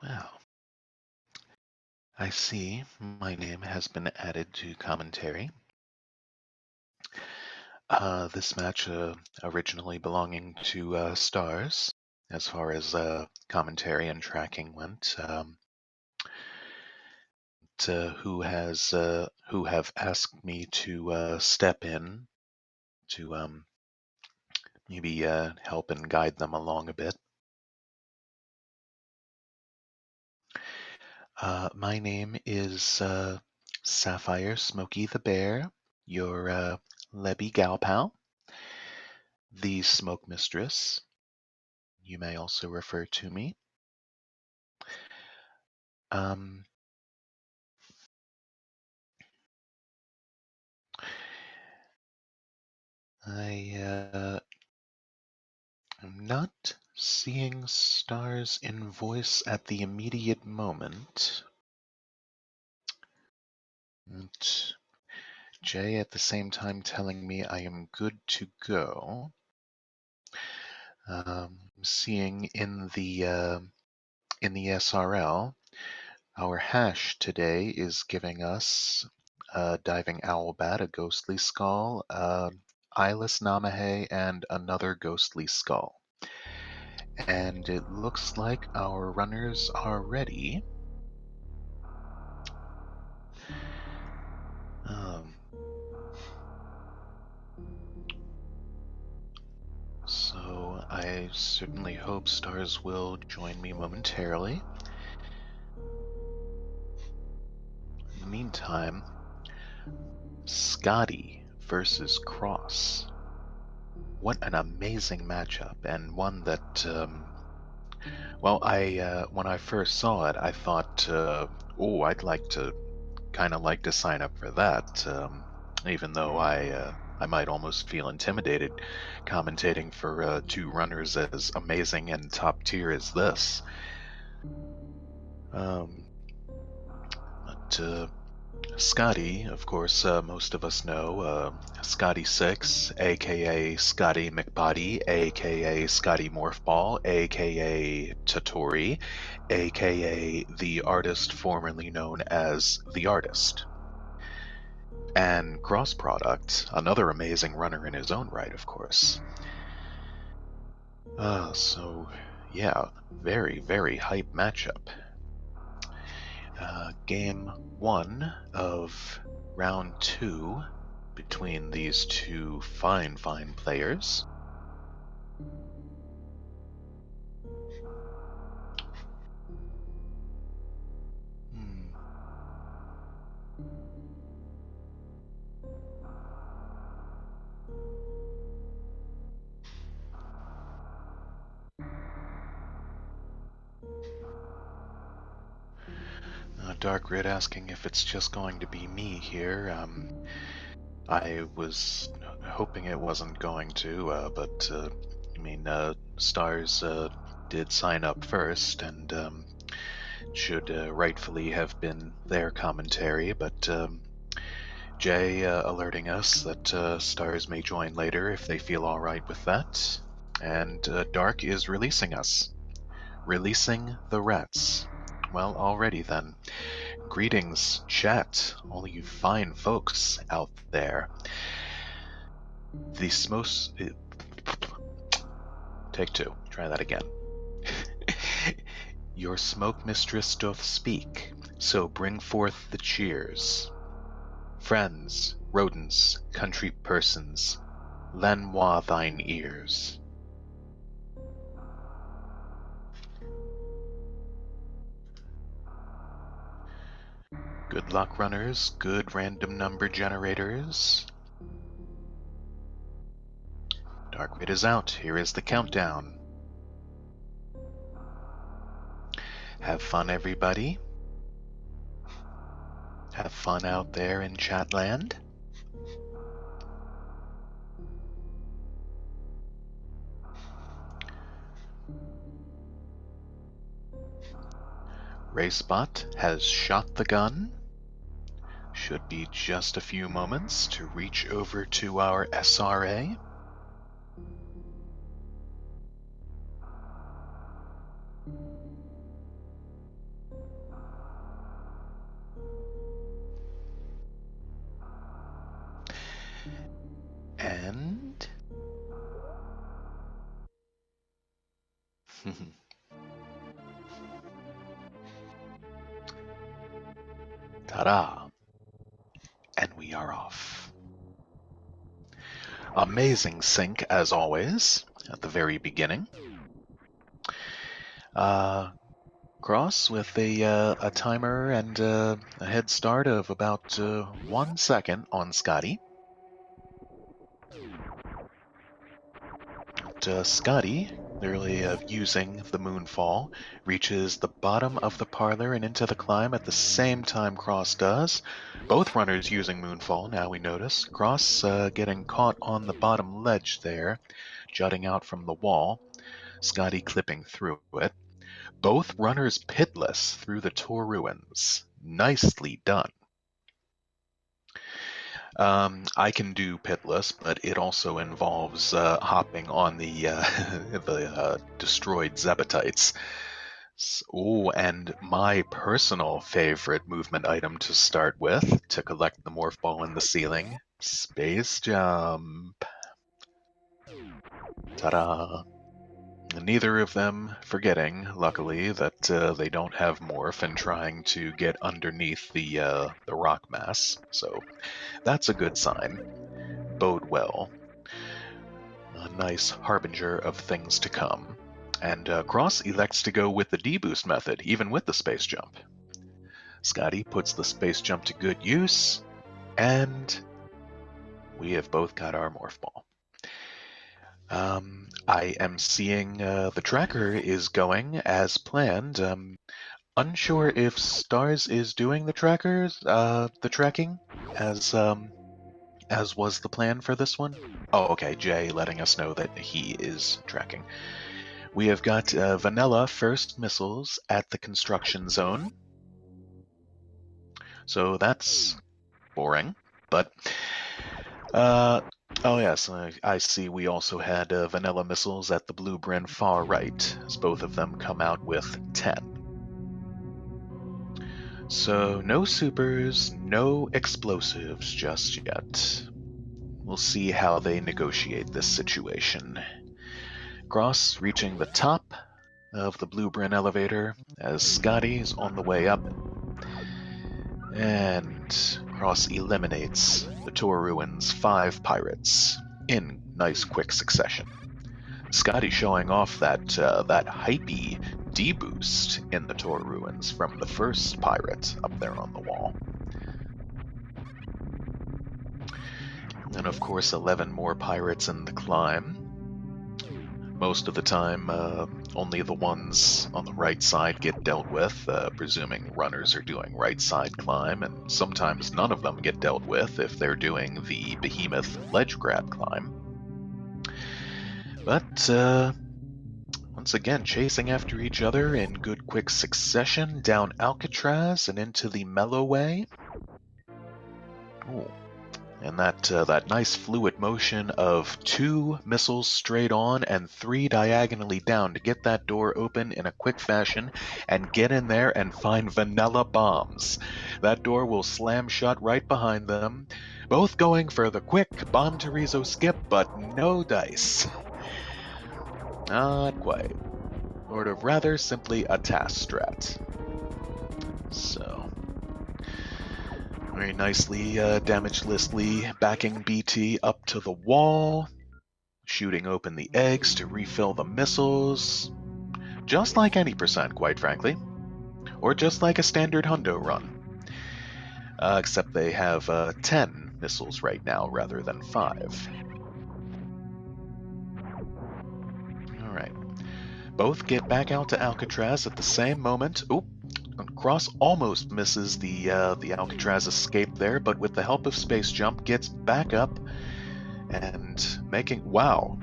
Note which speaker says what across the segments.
Speaker 1: Well, I see my name has been added to commentary. This match originally belonging to Stars, as far as commentary and tracking went, who have asked me to step in to maybe help and guide them along a bit. My name is Sapphire Smokey the Bear, your Lebby gal pal, the Smoke Mistress. You may also refer to me. Um, I am not seeing Star's invoice at the immediate moment. And Jay at the same time telling me I am good to go. Seeing in the SRL, our hash today is giving us a Diving Owlbat, a Ghostly Skull, Eyeless Namahe, and another Ghostly Skull. And it looks like our runners are ready. So I certainly hope Stars will join me momentarily. In the meantime, Scotty versus Cross. What an amazing matchup, and one that, well, when I first saw it, I thought, oh, I'd kind of like to sign up for that, even though I might almost feel intimidated commentating for two runners as amazing and top tier as this. But Scotty, of course, most of us know, Scotty6, aka Scotty McBody, aka Scotty Morphball, aka Tatori, aka the artist formerly known as The Artist. And Crossproduct, another amazing runner in his own right, of course. So, yeah, very, very hype matchup. Game 1 of round 2 between these two fine players. Dark Red asking if it's just going to be me here. I was hoping it wasn't going to, but I mean, Stars did sign up first and should rightfully have been their commentary, but Jay alerting us that Stars may join later if they feel alright with that. And Dark is releasing us. Releasing the rats. Well, alrighty then. Greetings, chat, all you fine folks out there. The most... Take two. Try that again. Your smoke mistress doth speak, so bring forth the cheers. Friends, rodents, country persons, lend moi thine ears. Good luck, runners. Good random number generators. Dark Red is out. Here is the countdown. Have fun, everybody. Have fun out there in Chatland. Racebot has shot the gun. Should be just a few moments to reach over to our SRA. Ta-da! And we are off. Amazing sync, as always, at the very beginning. Cross with a timer and a head start of about 1 second on Scotty. Scotty, clearly using the moonfall, reaches the bottom of the parlor and into the climb at the same time Cross does. Both runners using moonfall, now we notice. Cross getting caught on the bottom ledge there, jutting out from the wall. Scotty clipping through it. Both runners pitless through the Tor ruins. Nicely done. I can do pitless, but it also involves hopping on the the destroyed Zebatites. Oh, and my personal favorite movement item to start with, to collect the morph ball in the ceiling, space jump. Ta-da! Neither of them forgetting, luckily, that they don't have morph and trying to get underneath the rock mass. So that's a good sign. Bode well. A nice harbinger of things to come. And Cross elects to go with the D-boost method, even with the space jump. Scotty puts the space jump to good use, and we have both got our morph ball. I am seeing the tracker is going as planned. Unsure if Stars is doing the tracking as was the plan for this one. Oh, okay, Jay letting us know that he is tracking. We have got vanilla first missiles at the construction zone. So that's boring, but oh yes, I see we also had vanilla missiles at the blue Bryn far right, as both of them come out with 10. So no supers, no explosives just yet. We'll see how they negotiate this situation. Cross reaching the top of the blue Bryn elevator as Scotty's on the way up. And Cross eliminates the Tor Ruins 5 pirates in nice quick succession. Scotty showing off that hypey D-boost in the Tor Ruins from the first pirate up there on the wall. And of course 11 more pirates in the climb. Most of the time, only the ones on the right side get dealt with, presuming runners are doing right side climb, and sometimes none of them get dealt with if they're doing the behemoth ledge grab climb. But, once again, chasing after each other in good quick succession down Alcatraz and into the Mellowway. Ooh. And that nice fluid motion of 2 missiles straight on and 3 diagonally down to get that door open in a quick fashion and get in there and find vanilla bombs. That door will slam shut right behind them, both going for the quick bomb to Rizzo skip, but no dice. Not quite. Sort of rather simply a task strat. So... very nicely damagelessly backing BT up to the wall, shooting open the eggs to refill the missiles, just like any percent, quite frankly, or just like a standard hundo run, except they have 10 missiles right now rather than 5. Alright, both get back out to Alcatraz at the same moment. Oop! Cross almost misses the Alcatraz escape there, but with the help of Space Jump gets back up and making, wow,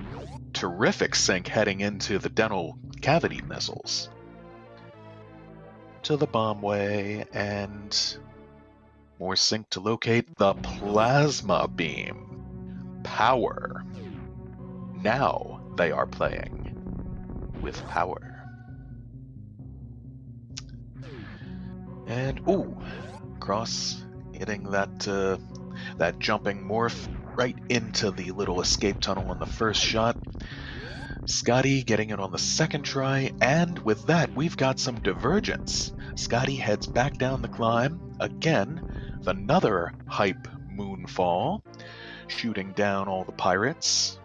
Speaker 1: terrific sync heading into the dental cavity missiles. To the bombway, and more sync to locate the plasma beam. Power. Now they are playing with power. And ooh, Cross hitting that jumping morph right into the little escape tunnel in the first shot. Scotty getting it on the second try, and with that, we've got some divergence. Scotty heads back down the climb, again, with another hype moonfall, shooting down all the pirates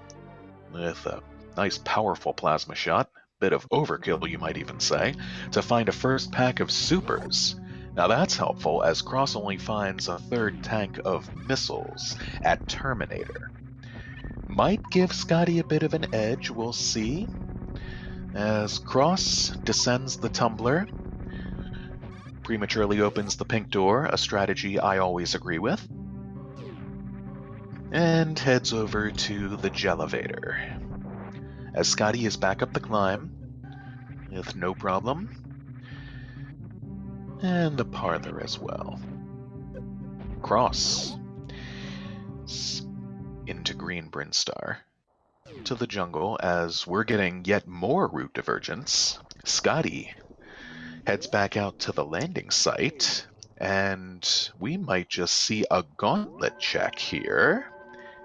Speaker 1: with a nice powerful plasma shot, bit of overkill you might even say, to find a first pack of supers. Now that's helpful, as Cross only finds a third tank of missiles at Terminator. Might give Scotty a bit of an edge, we'll see. As Cross descends the tumbler, prematurely opens the pink door, a strategy I always agree with, and heads over to the Jellevator. As Scotty is back up the climb, with no problem, and the parlor as well. Cross into Green Brinstar to the jungle, as we're getting yet more route divergence. Scotty heads back out to the landing site, and we might just see a gauntlet check here.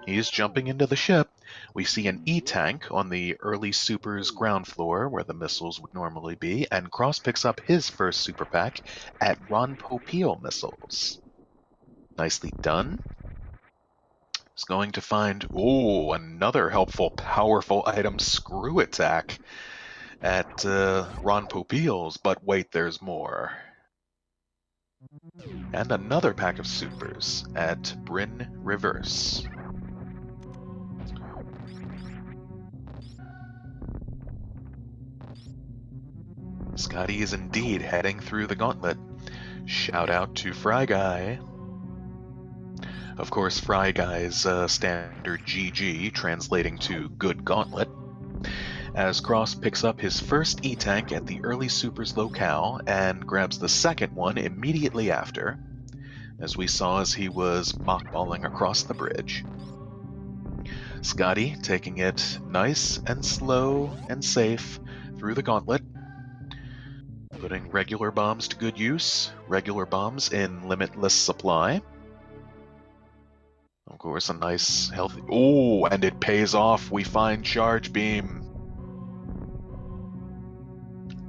Speaker 1: He's jumping into the ship. We see an E-tank on the early supers ground floor where the missiles would normally be, and Cross picks up his first super pack at Ron Popeil missiles. Nicely done. He's going to find, another helpful, powerful item, Screw Attack, at Ron Popeil's, but wait, there's more. And another pack of supers at Bryn Reverse. Scotty is indeed heading through the gauntlet. Shout out to Fry Guy. Of course, Fry Guy's standard GG, translating to Good Gauntlet, as Cross picks up his first E-tank at the early supers locale and grabs the second one immediately after, as we saw as he was mockballing across the bridge. Scotty taking it nice and slow and safe through the gauntlet, putting regular bombs to good use, regular bombs in limitless supply. Of course, a nice, healthy... and it pays off. We find Charge Beam.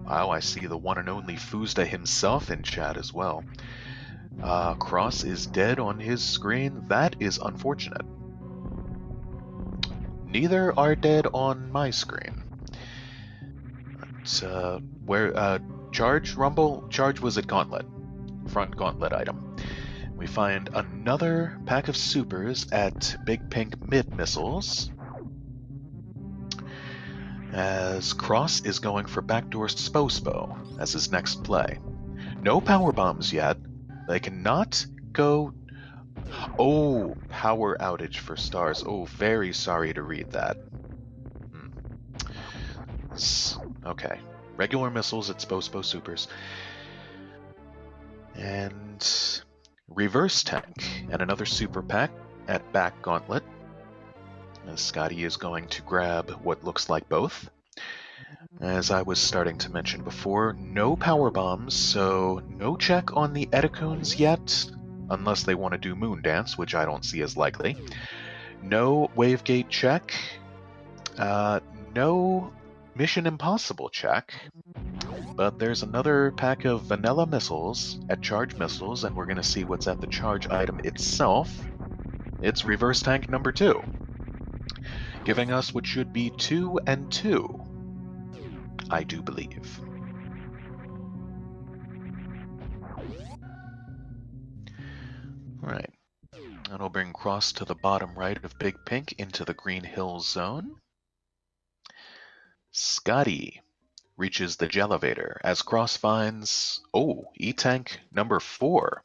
Speaker 1: Wow, I see the one and only Fuzda himself in chat as well. Cross is dead on his screen. That is unfortunate. Neither are dead on my screen. But, Charge was at Gauntlet. Front Gauntlet item. We find another pack of supers at Big Pink Mid Missiles, as Cross is going for Backdoor Spo as his next play. No power bombs yet. They cannot go... power outage for stars. Very sorry to read that. Okay. Regular missiles at Spo supers. And... Reverse tank and another super pack at back gauntlet, as Scotty is going to grab what looks like both. As I was starting to mention before, no power bombs, so no check on the Edicoons yet, unless they want to do Moon Dance, which I don't see as likely. No Wavegate check. No Mission Impossible check. But there's another pack of vanilla missiles at Charge Missiles, and we're going to see what's at the charge item itself. It's Reverse Tank number 2, giving us what should be 2 and 2, I do believe. Alright, that'll bring Cross to the bottom right of Big Pink into the Green Hill Zone. Scotty reaches the Jellevator as Cross finds, E-tank number 4.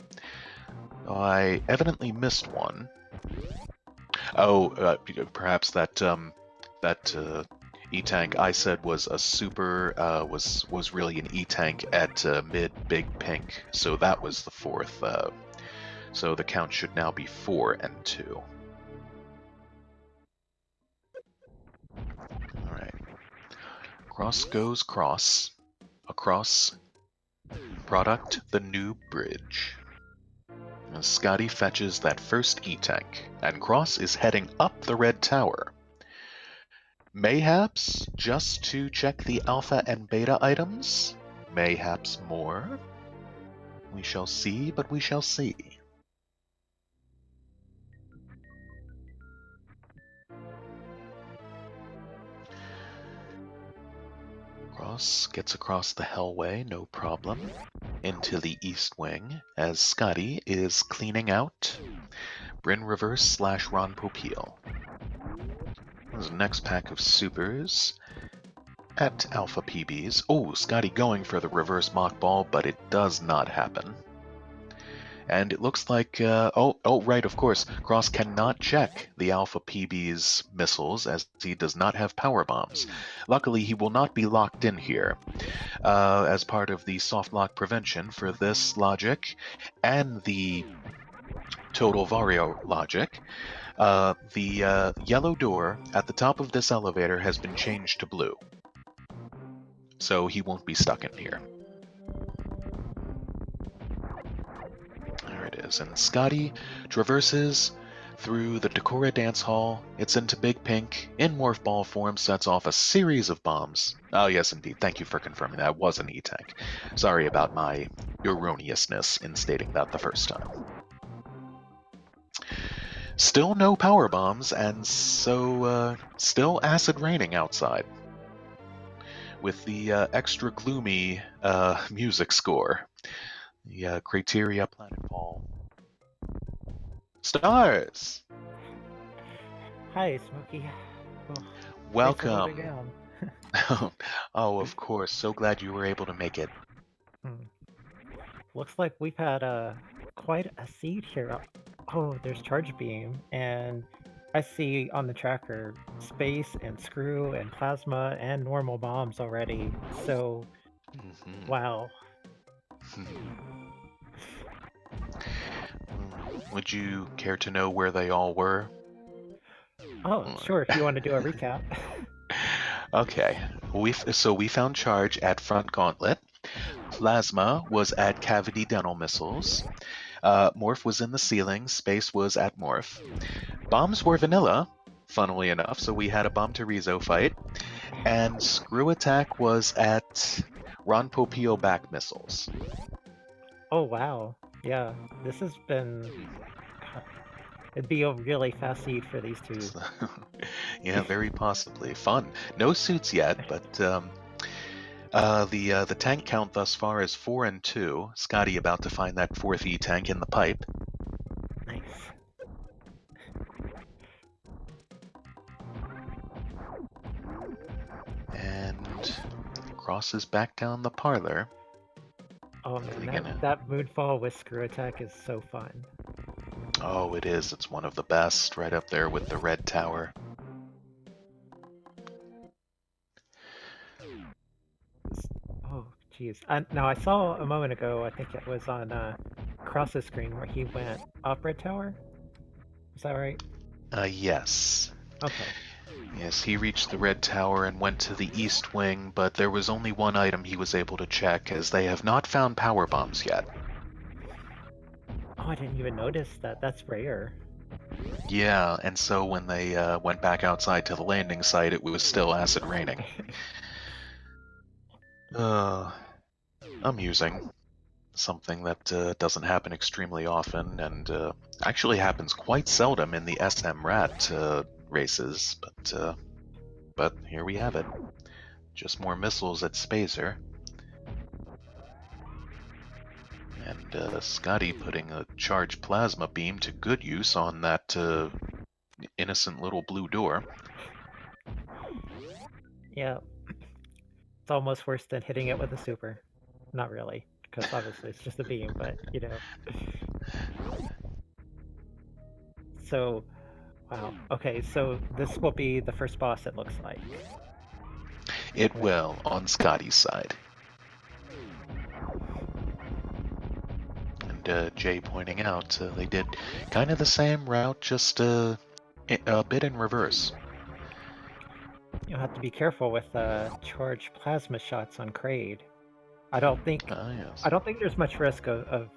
Speaker 1: I evidently missed one. Perhaps that E-tank I said was a super, was really an E-tank at mid Big Pink, so that was the 4th. So the count should now be 4 and 2. Alright. Cross goes Cross. Across product the new bridge. As Scotty fetches that first E-tank, and Cross is heading up the red tower. Mayhaps just to check the alpha and beta items. Mayhaps more. We shall see, but we shall see. Cross gets across the hellway, no problem, into the east wing, as Scotty is cleaning out Bryn Reverse / Ron Popeil. There's the next pack of supers at Alpha PBs. Oh, Scotty going for the reverse mock ball, but it does not happen. And it looks like, right, of course, Cross cannot check the Alpha PB's missiles as he does not have power bombs. Luckily, he will not be locked in here. As part of the soft lock prevention for this logic and the total Vario logic, the yellow door at the top of this elevator has been changed to blue. So he won't be stuck in here. There it is. And Scotty traverses through the Decora dance hall. It's into Big Pink, in morph ball form, sets off a series of bombs. Oh, yes, indeed. Thank you for confirming that was an E-Tank. Sorry about my erroneousness in stating that the first time. Still no power bombs, and so still acid raining outside. With the extra gloomy music score. The Criteria Planetfall. Stars!
Speaker 2: Hi, Smokey. Oh,
Speaker 1: Welcome.
Speaker 2: thanks for holding down.
Speaker 1: Oh, of course. So glad you were able to make it.
Speaker 2: Looks like we've had quite a seed here. Oh, there's Charge Beam, and I see on the tracker Space and Screw and Plasma and normal bombs already. So, wow.
Speaker 1: Would you care to know where they all were?
Speaker 2: Oh, sure, if you want to do a recap.
Speaker 1: Okay, so we found Charge at Front Gauntlet. Plasma was at Cavity Dental Missiles. Morph was in the ceiling. Space was at Morph. Bombs were vanilla, funnily enough, so we had a Bomb to Rezo fight. And Screw Attack was at Ron Popeil back missiles.
Speaker 2: Oh, wow. Yeah, this has been... It'd be a really fast seed for these two.
Speaker 1: Yeah, very possibly. Fun. No suits yet, but the tank count thus far is 4 and 2. Scotty about to find that 4th E-Tank in the pipe.
Speaker 2: Nice.
Speaker 1: And crosses back down the parlor.
Speaker 2: Oh man, that Moonfall with Screw Attack is so fun.
Speaker 1: Oh, it is. It's one of the best, right up there with the Red Tower.
Speaker 2: Oh, jeez. Now, I saw a moment ago, I think it was on Cross's screen, where he went up Red Tower? Is that right?
Speaker 1: Yes.
Speaker 2: Okay.
Speaker 1: Yes, he reached the Red Tower and went to the East Wing, but there was only one item he was able to check, as they have not found power bombs yet.
Speaker 2: Oh, I didn't even notice that. That's rare.
Speaker 1: Yeah, and so when they went back outside to the landing site, it was still acid raining. Amusing. Something that doesn't happen extremely often, and actually happens quite seldom in the SMRAT races, but here we have it. Just more missiles at Spacer. And Scotty putting a charged plasma beam to good use on that innocent little blue door.
Speaker 2: Yeah. It's almost worse than hitting it with a super. Not really, because obviously it's just a beam, but, you know. So, wow. Okay, so this will be the first boss, it looks like.
Speaker 1: It will, on Scotty's side. And Jay pointing out they did kind of the same route, just a bit in reverse.
Speaker 2: You'll have to be careful with charged plasma shots on Kraid. I don't think there's much risk of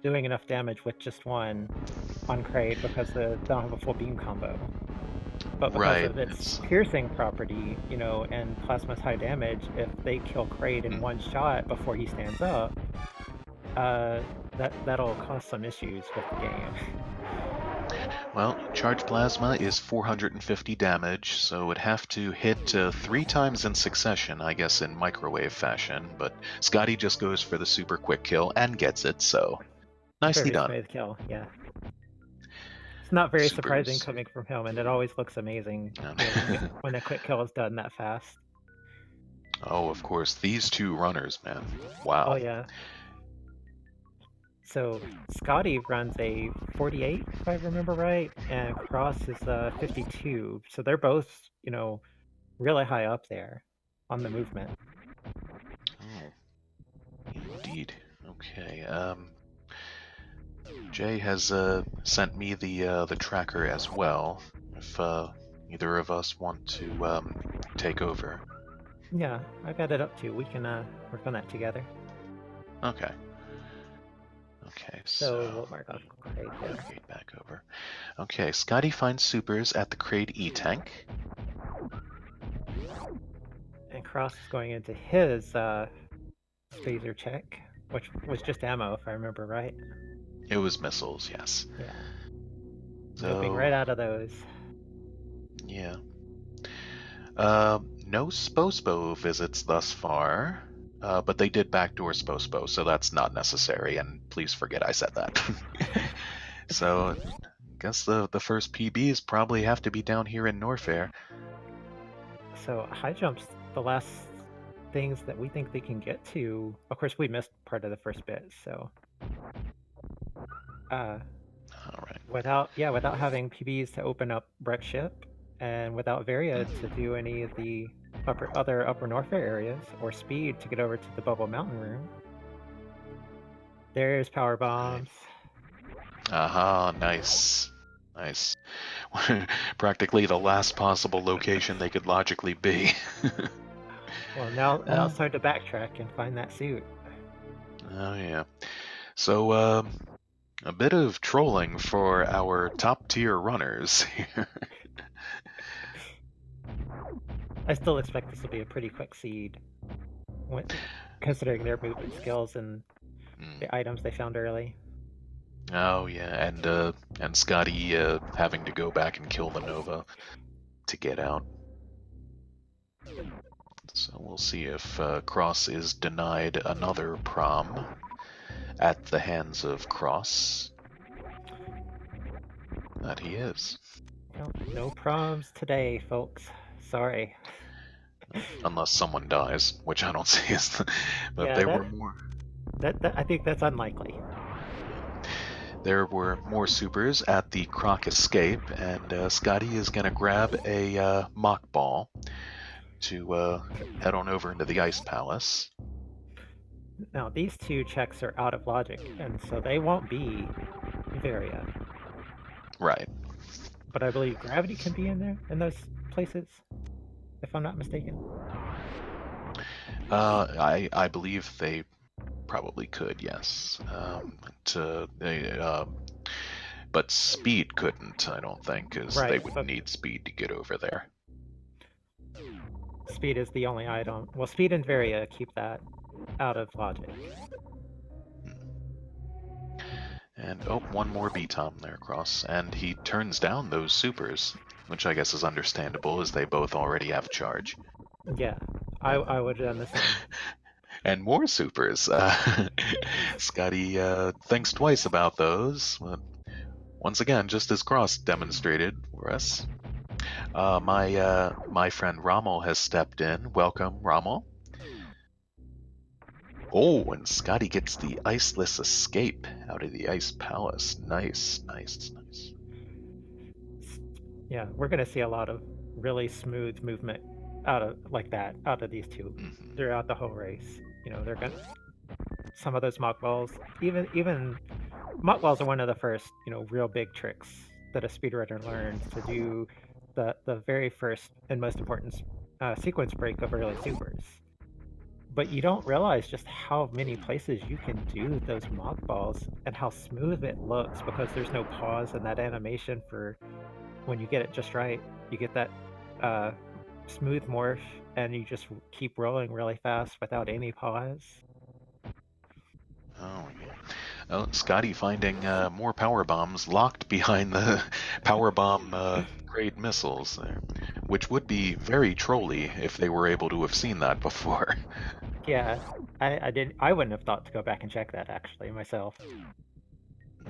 Speaker 2: doing enough damage with just one on Kraid, because they don't have a full beam combo. but because
Speaker 1: Right.
Speaker 2: of its
Speaker 1: It's
Speaker 2: piercing property, and Plasma's high damage, if they kill Kraid in
Speaker 1: mm.
Speaker 2: one shot before he stands up, uh, that'll cause some issues with the game.
Speaker 1: Well, charge plasma is 450 damage, so it'd have to hit 3 times in succession, I guess, in microwave fashion. But Scotty just goes for the super quick kill and gets it. So nicely
Speaker 2: Very
Speaker 1: done.
Speaker 2: smooth kill, yeah. It's not very surprising
Speaker 1: Supers.
Speaker 2: coming from him, and it always looks amazing
Speaker 1: Um,
Speaker 2: when a quick kill is done that fast.
Speaker 1: oh, of course, these two runners, man.
Speaker 2: Oh
Speaker 1: Wow.
Speaker 2: yeah. So Scotty runs a 48, if I remember right, and Cross is a 52. So they're both, really high up there on the movement.
Speaker 1: Oh, indeed. Okay. Jay has sent me the tracker as well. If either of us want to take over.
Speaker 2: Yeah, I got it up too. We can work on that together.
Speaker 1: Okay. Okay,
Speaker 2: So we'll mark off Kraid there.
Speaker 1: navigate back over. Okay, Scotty finds supers at the Kraid E-Tank.
Speaker 2: And Cross is going into his phaser check, which was just ammo, if I remember right.
Speaker 1: It was missiles, yes.
Speaker 2: Yeah.
Speaker 1: So,
Speaker 2: Noping right out of those.
Speaker 1: yeah. No Spospo visits thus far, but they did backdoor Spospo, so that's not necessary, and please forget I said that. So, I guess the first PBs probably have to be down here in Norfair.
Speaker 2: So high jumps, the last things that we think they can get to. Of course, we missed part of the first bit, so
Speaker 1: All right.
Speaker 2: without having PBs to open up Brett's ship, and without Varia to do any of the other upper Norfair areas, or speed to get over to the Bubble Mountain room. There's power bombs.
Speaker 1: Aha, nice. Nice. Practically the last possible location they could logically be.
Speaker 2: Well, now it's time to backtrack and find that suit.
Speaker 1: Oh, yeah. So, a bit of trolling for our top tier runners here.
Speaker 2: I still expect this will be a pretty quick seed, considering their movement skills and the items they found early.
Speaker 1: Oh yeah, and Scotty having to go back and kill the Nova to get out. So we'll see if Cross is denied another prom at the hands of Cross. That he is.
Speaker 2: Well, no proms today, folks. Sorry.
Speaker 1: Unless someone dies, which I don't see as the, but
Speaker 2: Yeah,
Speaker 1: there were more.
Speaker 2: I think that's unlikely.
Speaker 1: There were more supers at the Croc Escape, and Scotty is going to grab a mock ball to head on over into the Ice Palace.
Speaker 2: Now, these two checks are out of logic, and so they won't be Varia.
Speaker 1: Right.
Speaker 2: But I believe gravity can be in there, in those places, if I'm not mistaken.
Speaker 1: I believe they probably could, yes. But speed couldn't, I don't think, because they would need speed to get over there.
Speaker 2: Speed is the only item. Well, speed and Varia keep that out of logic.
Speaker 1: And one more B-Tom there, Cross, and he turns down those supers, which I guess is understandable, as they both already have charge.
Speaker 2: Yeah, I would have done the same.
Speaker 1: And more supers. Scotty thinks twice about those. But once again, just as Cross demonstrated for us. My friend Rommel has stepped in. Welcome, Rommel. Oh, and Scotty gets the iceless escape out of the Ice Palace. Nice, nice, nice.
Speaker 2: Yeah, we're gonna see a lot of really smooth movement out of these two throughout the whole race. They're gonna some of those mock balls. Even mock balls are one of the first real big tricks that a speedrunner learns to do. The very first and most important sequence break of early supers. But you don't realize just how many places you can do those mock balls and how smooth it looks because there's no pause in that animation for when you get it just right. You get that uh, smooth morph, and you just keep rolling really fast without any pause.
Speaker 1: Oh, yeah. Oh, Scotty finding more power bombs locked behind the power bomb grade missiles there, which would be very trolly if they were able to have seen that before.
Speaker 2: Yeah, I wouldn't have thought to go back and check that actually myself.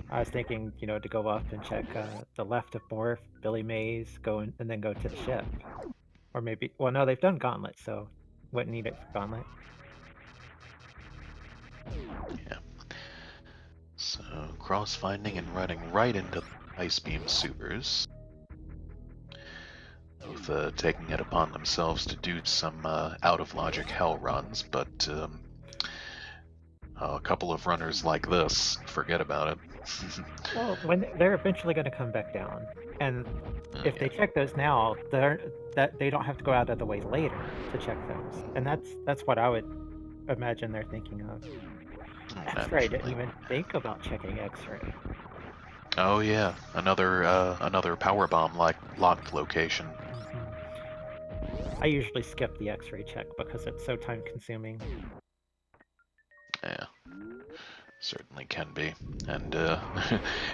Speaker 2: I was thinking, to go up and check the left of Morph, Billy Mays, and then go to the ship. Or maybe, well, no, they've done Gauntlet, so wouldn't need it for Gauntlet.
Speaker 1: Yeah. So, cross finding and running right into Ice Beam supers. Both taking it upon themselves to do some out-of-logic hell runs, but a couple of runners like this, forget about it.
Speaker 2: Well, when they're eventually going to come back down, and if they check those now, they don't have to go out of the way later to check those, and that's what I would imagine they're thinking of. X-ray didn't even think about checking X-ray.
Speaker 1: Oh yeah, another power bomb like locked location.
Speaker 2: I usually skip the X-ray check because it's so time consuming.
Speaker 1: Yeah, certainly can be, and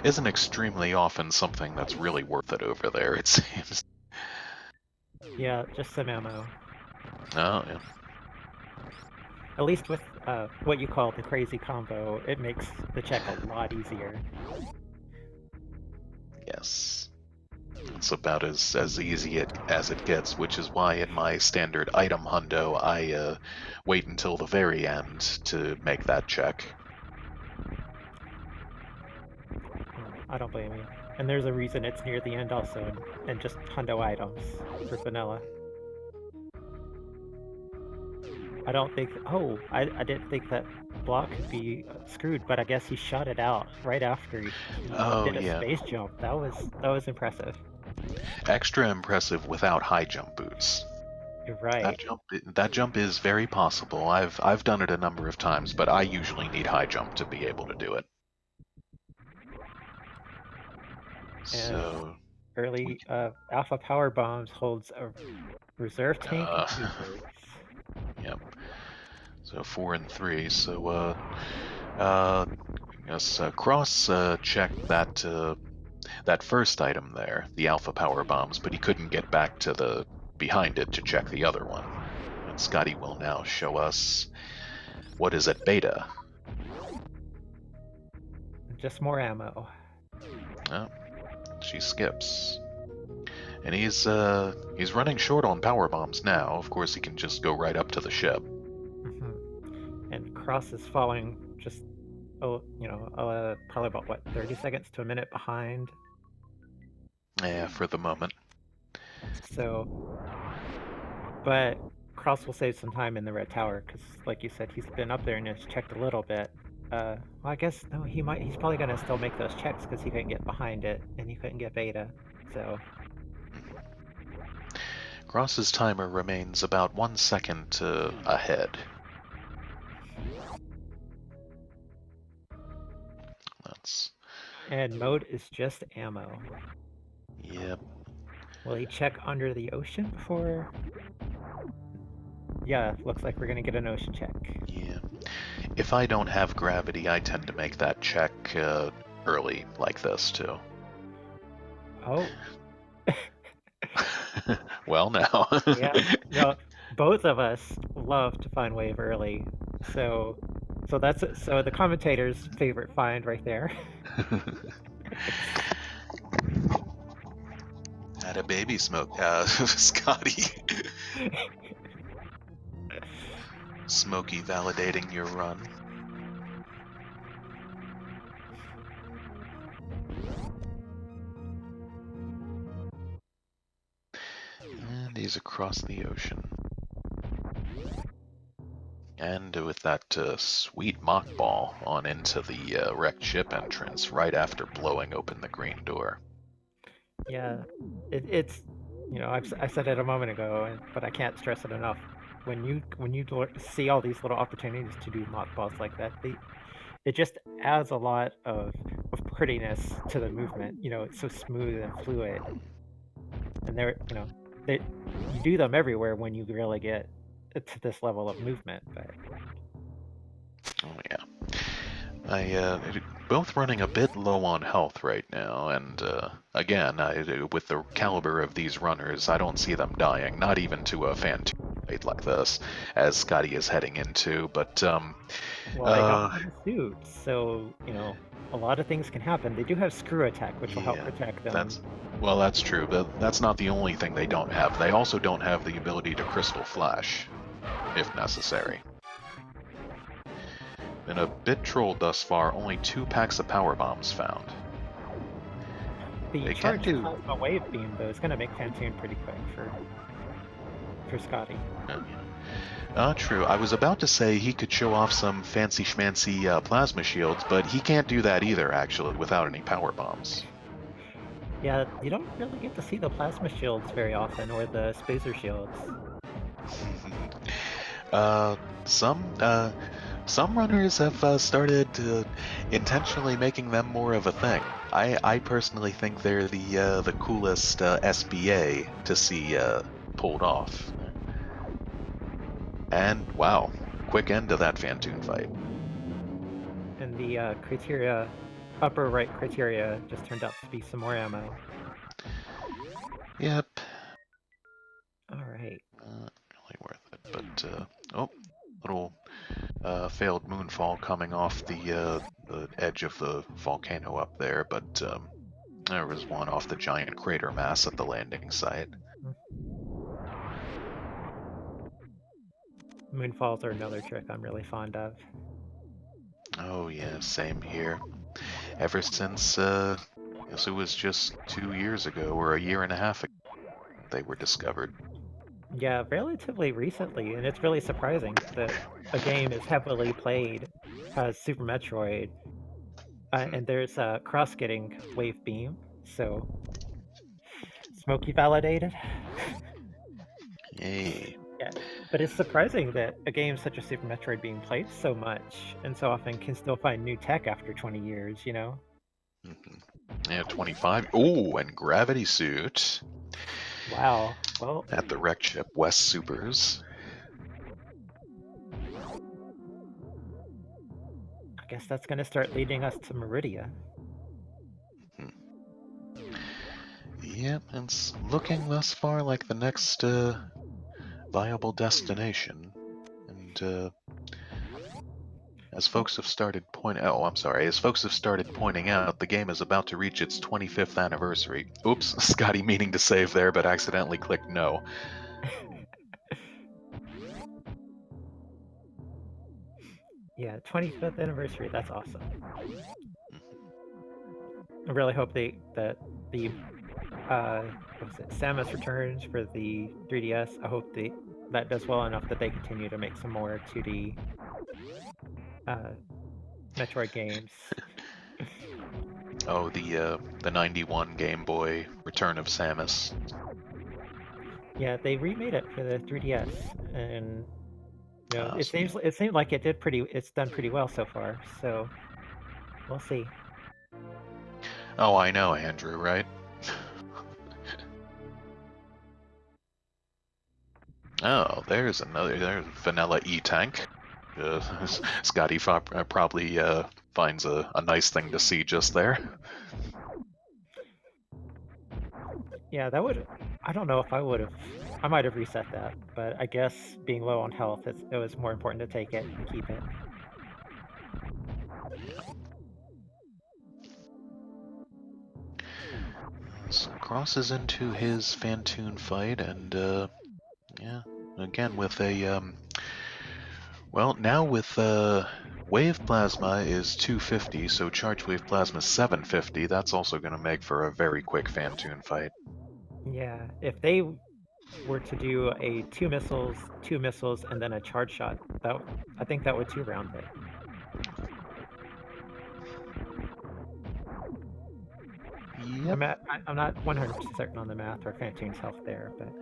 Speaker 1: isn't extremely often something that's really worth it over there, it seems.
Speaker 2: Yeah, just some ammo.
Speaker 1: Oh yeah.
Speaker 2: At least with what you call the crazy combo, it makes the check a lot easier.
Speaker 1: Yes. It's about as easy as it gets, which is why in my standard item hundo I wait until the very end to make that check.
Speaker 2: I don't blame you. And there's a reason it's near the end also, and just hundo items for vanilla. I don't think. Oh, I didn't think that block could be screwed, but I guess he shot it out right after he did a space jump. That was impressive.
Speaker 1: Extra impressive without high jump boots.
Speaker 2: You're right.
Speaker 1: That jump is very possible. I've done it a number of times, but I usually need high jump to be able to do it.
Speaker 2: And
Speaker 1: so
Speaker 2: early alpha power bombs holds a reserve tank.
Speaker 1: Yep. So 4 and 3. So yes, Cross checked that first item there, the alpha power bombs, but he couldn't get back to the behind it to check the other one. And Scotty will now show us what is at beta.
Speaker 2: Just more ammo.
Speaker 1: Oh, she skips. And he's running short on power bombs now. Of course, he can just go right up to the ship.
Speaker 2: And Cross is falling just, probably about, 30 seconds to a minute behind?
Speaker 1: Yeah, for the moment.
Speaker 2: So, but Cross will save some time in the Red Tower, because, like you said, he's been up there and has checked a little bit. Well, I guess, no, he's probably going to still make those checks, because he couldn't get behind it, and he couldn't get beta, so...
Speaker 1: Cross's timer remains about 1 second ahead.
Speaker 2: And mode is just ammo.
Speaker 1: Yep.
Speaker 2: Will he check under the ocean before? Yeah, looks like we're gonna get an ocean check.
Speaker 1: Yeah. If I don't have gravity, I tend to make that check early like this, too.
Speaker 2: Oh.
Speaker 1: Well, now.
Speaker 2: Yeah, no, both of us love to find wave early, so that's it. So the commentator's favorite find right there.
Speaker 1: Had a baby smoke, Scotty. Smokey validating your run. And he's across the ocean. And with that sweet mock ball on into the wrecked ship entrance right after blowing open the green door.
Speaker 2: Yeah, it's I said it a moment ago, but I can't stress it enough. When you see all these little opportunities to do mock balls like that, it just adds a lot of prettiness to the movement. It's so smooth and fluid. and they you do them everywhere when you really get to this level of movement. But
Speaker 1: Oh yeah. Both running a bit low on health right now, and again, with the caliber of these runners, I don't see them dying, not even to a Phantom fight like this, as Scotty is heading into. But
Speaker 2: well, they don't have a suit, so a lot of things can happen. They do have screw attack, which will help
Speaker 1: yeah,
Speaker 2: protect them.
Speaker 1: that's true, but that's not the only thing they don't have. They also don't have the ability to Crystal Flash, if necessary. Been a bit trolled thus far, only 2 packs of power bombs found.
Speaker 2: The
Speaker 1: They
Speaker 2: charge
Speaker 1: can do.
Speaker 2: plasma wave beam, though, is going to make Phantoon pretty quick for Scotty.
Speaker 1: True. I was about to say he could show off some fancy schmancy plasma shields, but he can't do that either, actually, without any power bombs.
Speaker 2: Yeah, you don't really get to see the plasma shields very often, or the spacer shields.
Speaker 1: Some runners have started intentionally making them more of a thing. I personally think they're the coolest SBA to see pulled off. And wow, quick end to that Phantoon fight.
Speaker 2: And the criteria, upper right criteria, just turned out to be some more ammo.
Speaker 1: Yep.
Speaker 2: All right.
Speaker 1: Not really worth it, but oh, little failed moonfall coming off the edge of the volcano up there, but there was one off the giant crater mass at the landing site.
Speaker 2: Moonfalls are another trick I'm really fond of.
Speaker 1: Oh yeah, same here. Ever since I guess it was just 2 years ago or a year and a half ago they were discovered.
Speaker 2: Yeah, relatively recently, and it's really surprising that a game as heavily played as Super Metroid, and there's cross-getting wave beam, so Smokey validated.
Speaker 1: Yay.
Speaker 2: Yeah, but it's surprising that a game such as Super Metroid being played so much and so often can still find new tech after 20 years,
Speaker 1: Yeah, 25. Oh, and Gravity Suit.
Speaker 2: Wow. Well,
Speaker 1: At the wreck ship West Supers.
Speaker 2: I guess that's going to start leading us to Meridia.
Speaker 1: Yep, it's looking thus far like the next viable destination. And as folks have started pointing out, the game is about to reach its 25th anniversary. Oops, Scotty meaning to save there, but accidentally clicked no.
Speaker 2: Yeah, 25th anniversary. That's awesome. I really hope that the Samus Returns for the 3DS. I hope that does well enough that they continue to make some more 2D Metroid games.
Speaker 1: Oh, the 91 Game Boy Return of Samus.
Speaker 2: Yeah, they remade it for the 3DS, and
Speaker 1: Sweet.
Speaker 2: it seemed like it's done pretty well so far. So we'll see.
Speaker 1: Oh, I know, Andrew, right? Oh, there's Vanilla E-Tank. Scotty probably finds a nice thing to see just there.
Speaker 2: Yeah, that would. I don't know if I would have. I might have reset that, but I guess being low on health, it was more important to take it and keep it.
Speaker 1: So crosses into his Phantoon fight, and yeah, again with a well, now with wave plasma is 250, so charge wave plasma is 750. That's also going to make for a very quick Phantoon fight.
Speaker 2: Yeah, if they were to do a two missiles, and then a charge shot, I think that would 2-round it.
Speaker 1: Yep.
Speaker 2: I'm not 100% certain on the math or Phantoon's health there, but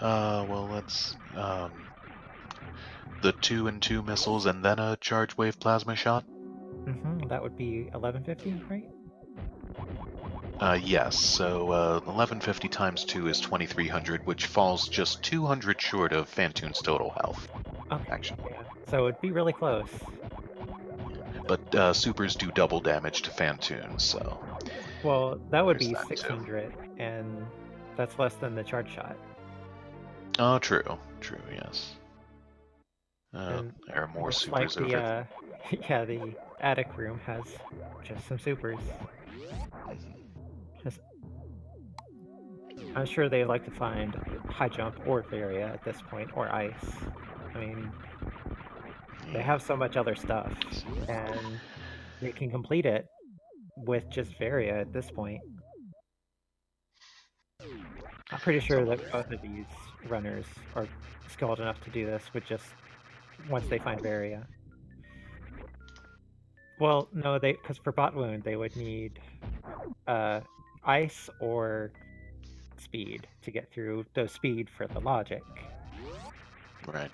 Speaker 1: well, let's the 2 and 2 missiles and then a charge wave plasma shot.
Speaker 2: that would be 1150, right?
Speaker 1: Yes, so 1150 times 2 is 2300, which falls just 200 short of Phantoon's total health,
Speaker 2: Okay,
Speaker 1: actually.
Speaker 2: yeah. So it'd be really close.
Speaker 1: But supers do double damage to Phantoon, so
Speaker 2: Well, that would
Speaker 1: there's
Speaker 2: be
Speaker 1: that too.
Speaker 2: 600, and that's less than the charge shot.
Speaker 1: Oh, true. True, yes.
Speaker 2: And
Speaker 1: There are more
Speaker 2: looks like
Speaker 1: supers
Speaker 2: the,
Speaker 1: over.
Speaker 2: yeah, the attic room has just some supers. Just, I'm sure they like to find high jump or Varia at this point, or ice. I mean, they
Speaker 1: Yeah.
Speaker 2: have so much other stuff, and they can complete it with just Varia at this point. I'm pretty
Speaker 1: So
Speaker 2: sure that both of these runners are skilled enough to do this with just once they find Varia. Well, no, because for bot wound they would need uh, ice or speed to get through those speed for the logic.
Speaker 1: right.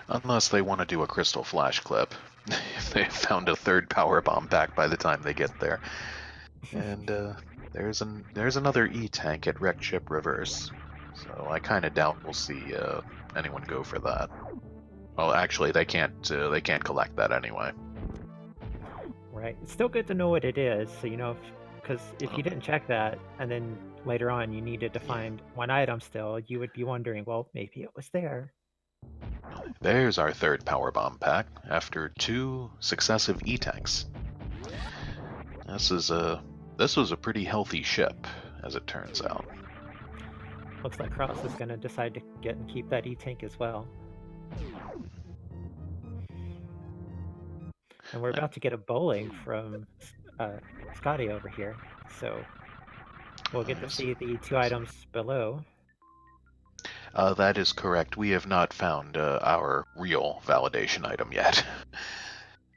Speaker 1: Unless they want to do a crystal flash clip. If they found a third power bomb pack by the time they get there. And there's another E-tank at Wrecked Ship Reverse. So I kind of doubt we'll see anyone go for that. Well, actually, they can't collect that anyway.
Speaker 2: Right. It's still good to know what it is, so you know, because if
Speaker 1: Oh,
Speaker 2: you didn't check that, and then later on you needed to
Speaker 1: yeah.
Speaker 2: find one item still, you would be wondering, well, maybe it was there.
Speaker 1: There's our third power bomb pack after 2 successive E-tanks. This was a pretty healthy ship, as it turns out.
Speaker 2: Looks like Cross is going to decide to get and keep that E-tank as well. And we're about to get a bowling from Scotty over here, so we'll get to
Speaker 1: Nice.
Speaker 2: see the 2 items below.
Speaker 1: That is correct. We have not found our real validation item yet.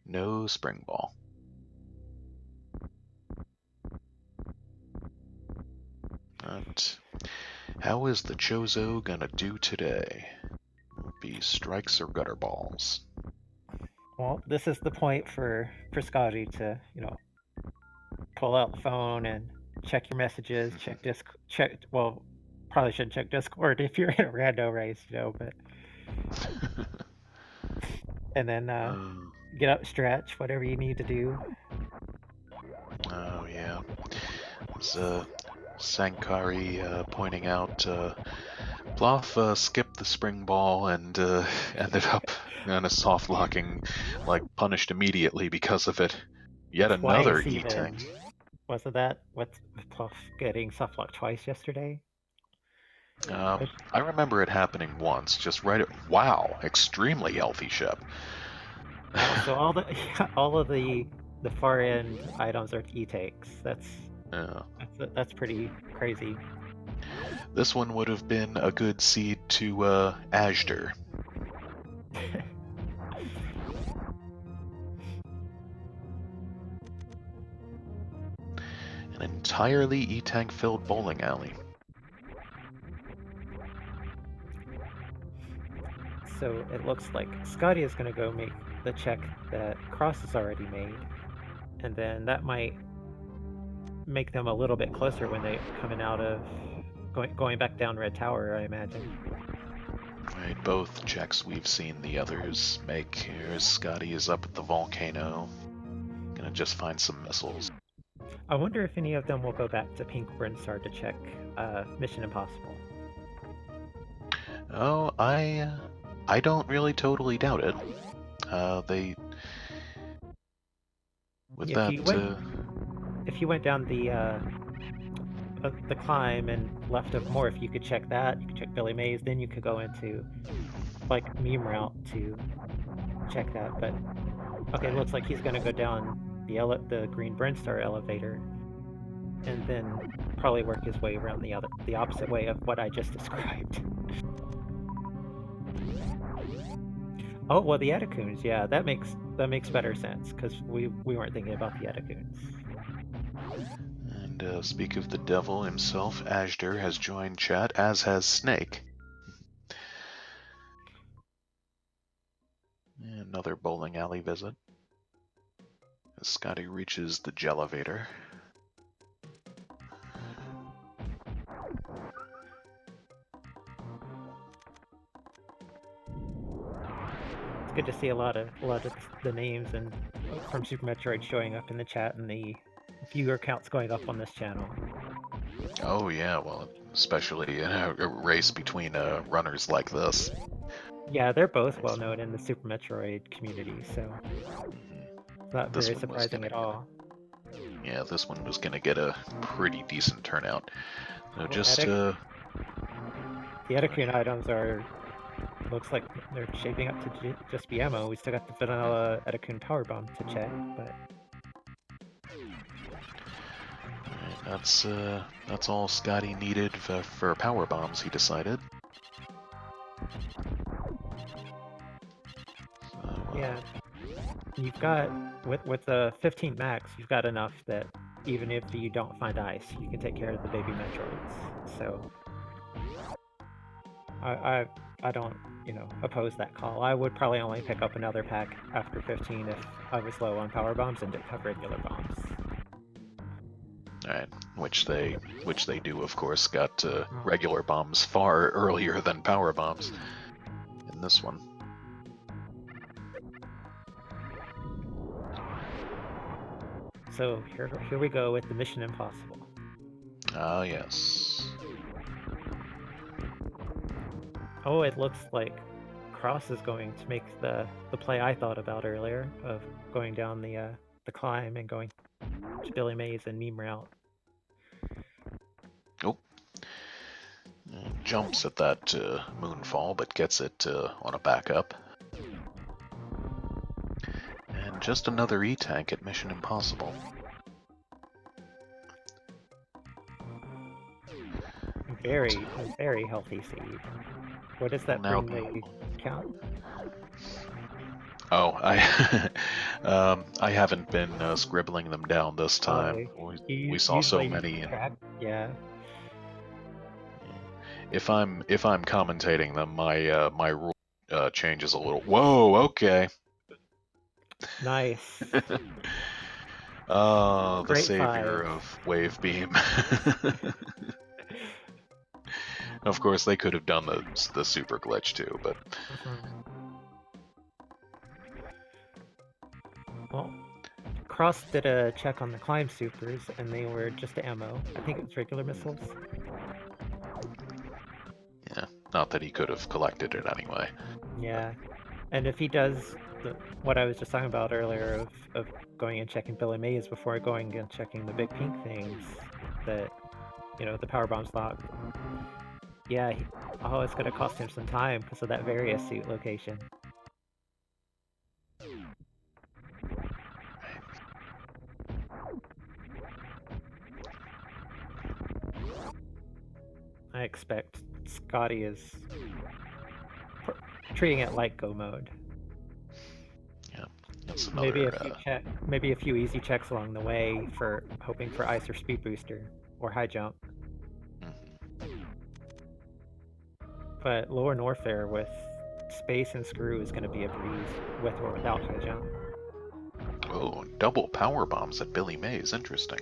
Speaker 1: No spring ball. But how is the Chozo gonna do today? Will it be strikes or gutter balls?
Speaker 2: Well, this is the point for Scotty to, you know, pull out the phone and check your messages, check. Well, probably shouldn't check Discord if you're in a rando race, you know, but and then
Speaker 1: Oh,
Speaker 2: get up, stretch, whatever you need to do.
Speaker 1: oh yeah. There's Sankari pointing out Bluff skipped the spring ball and ended up in a soft locking, like punished immediately because of it. Yet another
Speaker 2: Twice
Speaker 1: E-tank.
Speaker 2: even. Wasn't that what's Puff getting softlock twice yesterday?
Speaker 1: I remember it happening once, just right at wow, extremely healthy ship.
Speaker 2: Wow, so all the all of the far end items are E takes.
Speaker 1: Yeah.
Speaker 2: That's pretty crazy.
Speaker 1: This one would have been a good seed to Azure. An entirely E-tank filled bowling alley.
Speaker 2: So it looks like Scotty is going to go make the check that Cross has already made, and then that might make them a little bit closer when they coming out of going back down Red Tower, I imagine.
Speaker 1: Right, both checks we've seen the others make. Here, Scotty is up at the volcano. Gonna just find some missiles.
Speaker 2: I wonder if any of them will go back to Pink Brinstar to check Mission Impossible.
Speaker 1: Oh, I don't really totally doubt it. They with
Speaker 2: If
Speaker 1: that.
Speaker 2: you went down the climb and left of Morph, you could check that. You could check Billy Mays. Then you could go into like meme route to check that. But okay, it looks like he's gonna go down the Green Brinstar elevator, and then probably work his way around the opposite way of what I just described. Oh well, the Atacoons, yeah, that makes better sense because we weren't thinking about the Atacoons.
Speaker 1: And speak of the devil himself, Azure has joined chat, as has Snake. Another bowling alley visit. As Scotty reaches the Jellevator.
Speaker 2: It's good to see a lot of the names and from Super Metroid showing up in the chat and the viewer counts going up on this channel.
Speaker 1: Oh yeah, well, especially in a race between runners like this.
Speaker 2: Yeah, they're both well known in the Super Metroid community, so it's not
Speaker 1: This
Speaker 2: very
Speaker 1: one was
Speaker 2: surprising
Speaker 1: gonna,
Speaker 2: at all.
Speaker 1: yeah, this one was gonna get a pretty decent turnout. So
Speaker 2: Well,
Speaker 1: just
Speaker 2: the Edicune items are, looks like they're shaping up to just be ammo. We still got the vanilla Edicune power bomb to check, but
Speaker 1: that's all Scotty needed for power bombs. He decided. So,
Speaker 2: yeah, you've got with the 15 max, you've got enough that even if you don't find ice, you can take care of the baby Metroids. So I don't, oppose that call. I would probably only pick up another pack after 15 if I was low on power bombs and didn't have regular bombs.
Speaker 1: Alright, which they do, of course. Got regular bombs far earlier than power bombs in this one.
Speaker 2: So here we go with the Mission Impossible.
Speaker 1: Ah, yes.
Speaker 2: Oh, it looks like Cross is going to make the play I thought about earlier of going down the climb and going to Billy Mays and meme route.
Speaker 1: Oh. Jumps at that moonfall, but gets it on a backup. And just another E-tank at Mission Impossible.
Speaker 2: Very, very healthy seed. What does that
Speaker 1: Now
Speaker 2: bring the count?
Speaker 1: Oh, I haven't been scribbling them down this time. We saw so many.
Speaker 2: Yeah.
Speaker 1: If I'm commentating them, my rule changes a little. Whoa, okay.
Speaker 2: Nice.
Speaker 1: Oh, the
Speaker 2: Great
Speaker 1: savior
Speaker 2: five.
Speaker 1: of wave beam. Of course, they could have done the super glitch too, but.
Speaker 2: Well, Cross did a check on the climb supers, and they were just ammo. I think it was regular missiles.
Speaker 1: Yeah, not that he could have collected it anyway.
Speaker 2: Yeah, and if he does what I was just talking about earlier of going and checking Billy Mays before going and checking the big pink things, that, the power bomb's locked. Yeah, it's gonna cost him some time because of that various suit location. I expect Scotty is treating it like go mode.
Speaker 1: Yeah, that's another.
Speaker 2: Maybe a few easy checks along the way for hoping for ice or speed booster or high jump. But lower Norfair with space and screw is going to be a breeze with or without high jump.
Speaker 1: Oh, double power bombs at Billy Mays. Interesting.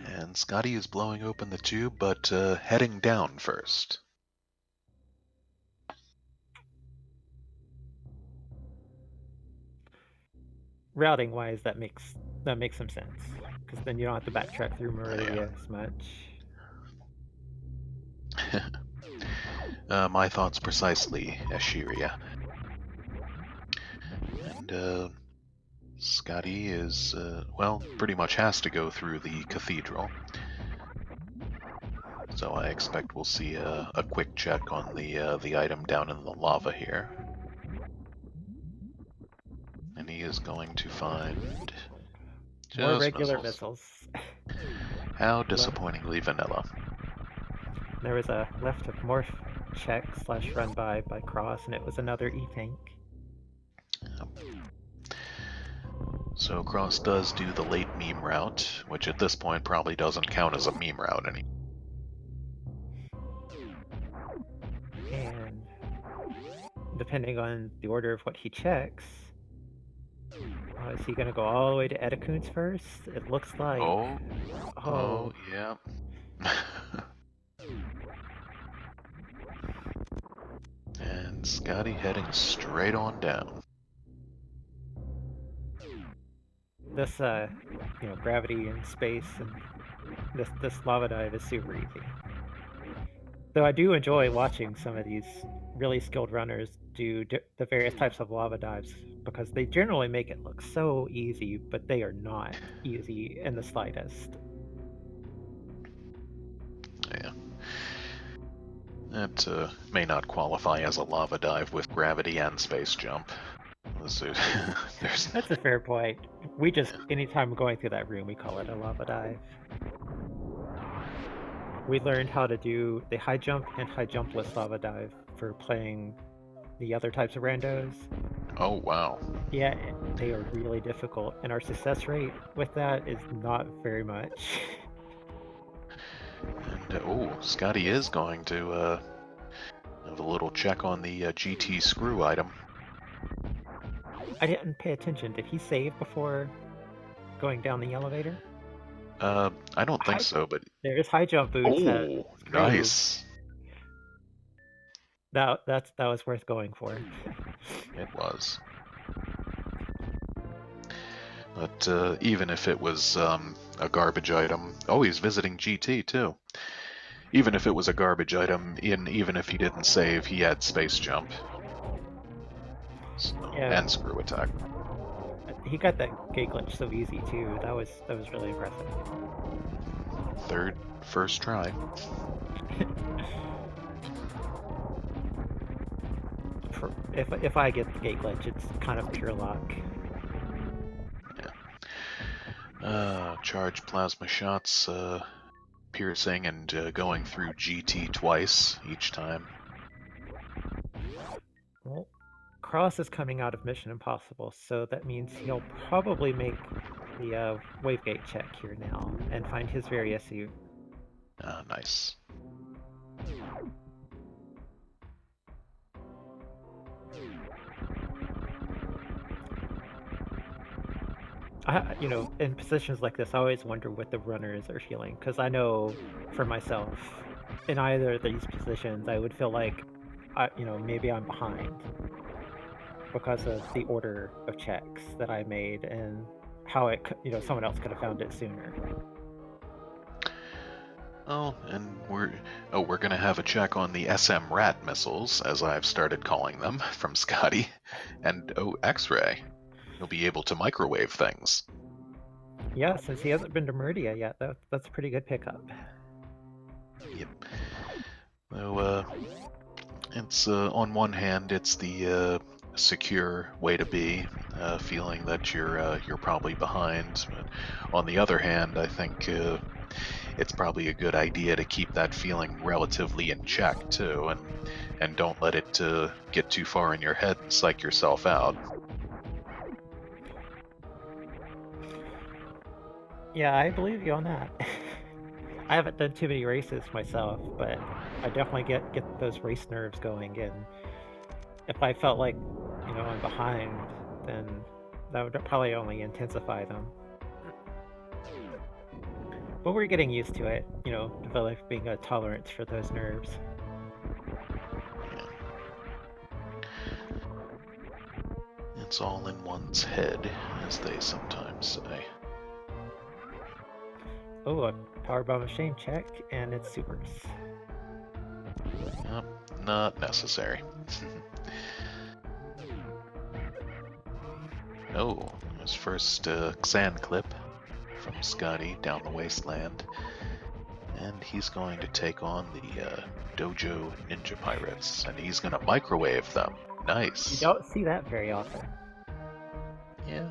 Speaker 1: And Scotty is blowing open the tube, but heading down first.
Speaker 2: Routing wise, that makes some sense because then you don't have to backtrack through Meridia as much.
Speaker 1: My thoughts precisely, Ashiria. And Scotty is, pretty much has to go through the cathedral. So I expect we'll see a quick check on the item down in the lava here. And he is going to find
Speaker 2: more regular missiles.
Speaker 1: How disappointingly vanilla.
Speaker 2: There was a left of morph check / run by Cross, and it was another E-tank.
Speaker 1: So Cross does do the late meme route, which at this point probably doesn't count as a meme route anymore.
Speaker 2: And depending on the order of what he checks, is he going to go all the way to Edicunes first? It looks like...
Speaker 1: Oh yeah. and Scotty heading straight on down.
Speaker 2: This, gravity and space and this lava dive is super easy. Though I do enjoy watching some of these really skilled runners do the various types of lava dives because they generally make it look so easy, but they are not easy in the slightest.
Speaker 1: Yeah. That may not qualify as a lava dive with gravity and space jump.
Speaker 2: That's a fair point. We just, anytime we're going through that room, we call it a lava dive. We learned how to do the high jump and high jumpless lava dive for playing the other types of randos.
Speaker 1: Oh, wow.
Speaker 2: Yeah, they are really difficult, and our success rate with that is not very much.
Speaker 1: And, Scotty is going to have a little check on the GT screw item.
Speaker 2: I didn't pay attention. Did he save before going down the elevator?
Speaker 1: I don't think so, but...
Speaker 2: There's high jump boots.
Speaker 1: Oh, nice.
Speaker 2: That was worth going for.
Speaker 1: It was. But even if it was a garbage item... Oh, he's visiting GT, too. Even if it was a garbage item, even if he didn't save, he had space jump. So,
Speaker 2: yeah.
Speaker 1: And screw attack.
Speaker 2: He got that gate glitch so easy, too. That was really impressive.
Speaker 1: First try.
Speaker 2: If I get the gate glitch, it's kind of pure luck.
Speaker 1: Yeah. Charge plasma shots, piercing and going through GT twice each time.
Speaker 2: Well, Cross is coming out of Mission Impossible, so that means he'll probably make the wavegate check here now and find his various suit.
Speaker 1: Nice.
Speaker 2: In positions like this, I always wonder what the runners are feeling, because I know for myself, in either of these positions, I would feel like, maybe I'm behind because of the order of checks that I made and how someone else could have found it sooner.
Speaker 1: Oh, and we're gonna have a check on the SMRAT missiles, as I've started calling them, from Scotty, and X-ray. He'll be able to microwave things.
Speaker 2: Yeah, since he hasn't been to Meridia yet, that's a pretty good pickup.
Speaker 1: Yep. So, it's on one hand, it's the secure way to be, feeling that you're probably behind. But on the other hand, I think it's probably a good idea to keep that feeling relatively in check too, and don't let it get too far in your head and psych yourself out.
Speaker 2: Yeah, I believe you on that. I haven't done too many races myself, but I definitely get those race nerves going, and if I felt like, I'm behind, then that would probably only intensify them. But we're getting used to it, developing a tolerance for those nerves.
Speaker 1: It's all in one's head, as they sometimes say.
Speaker 2: Oh, a powerbomb of shame check, and it's supers.
Speaker 1: Yep, not necessary. His first Xan clip from Scotty down the wasteland. And he's going to take on the Dojo Ninja Pirates, and he's going to microwave them. Nice.
Speaker 2: You don't see that very often.
Speaker 1: Yeah.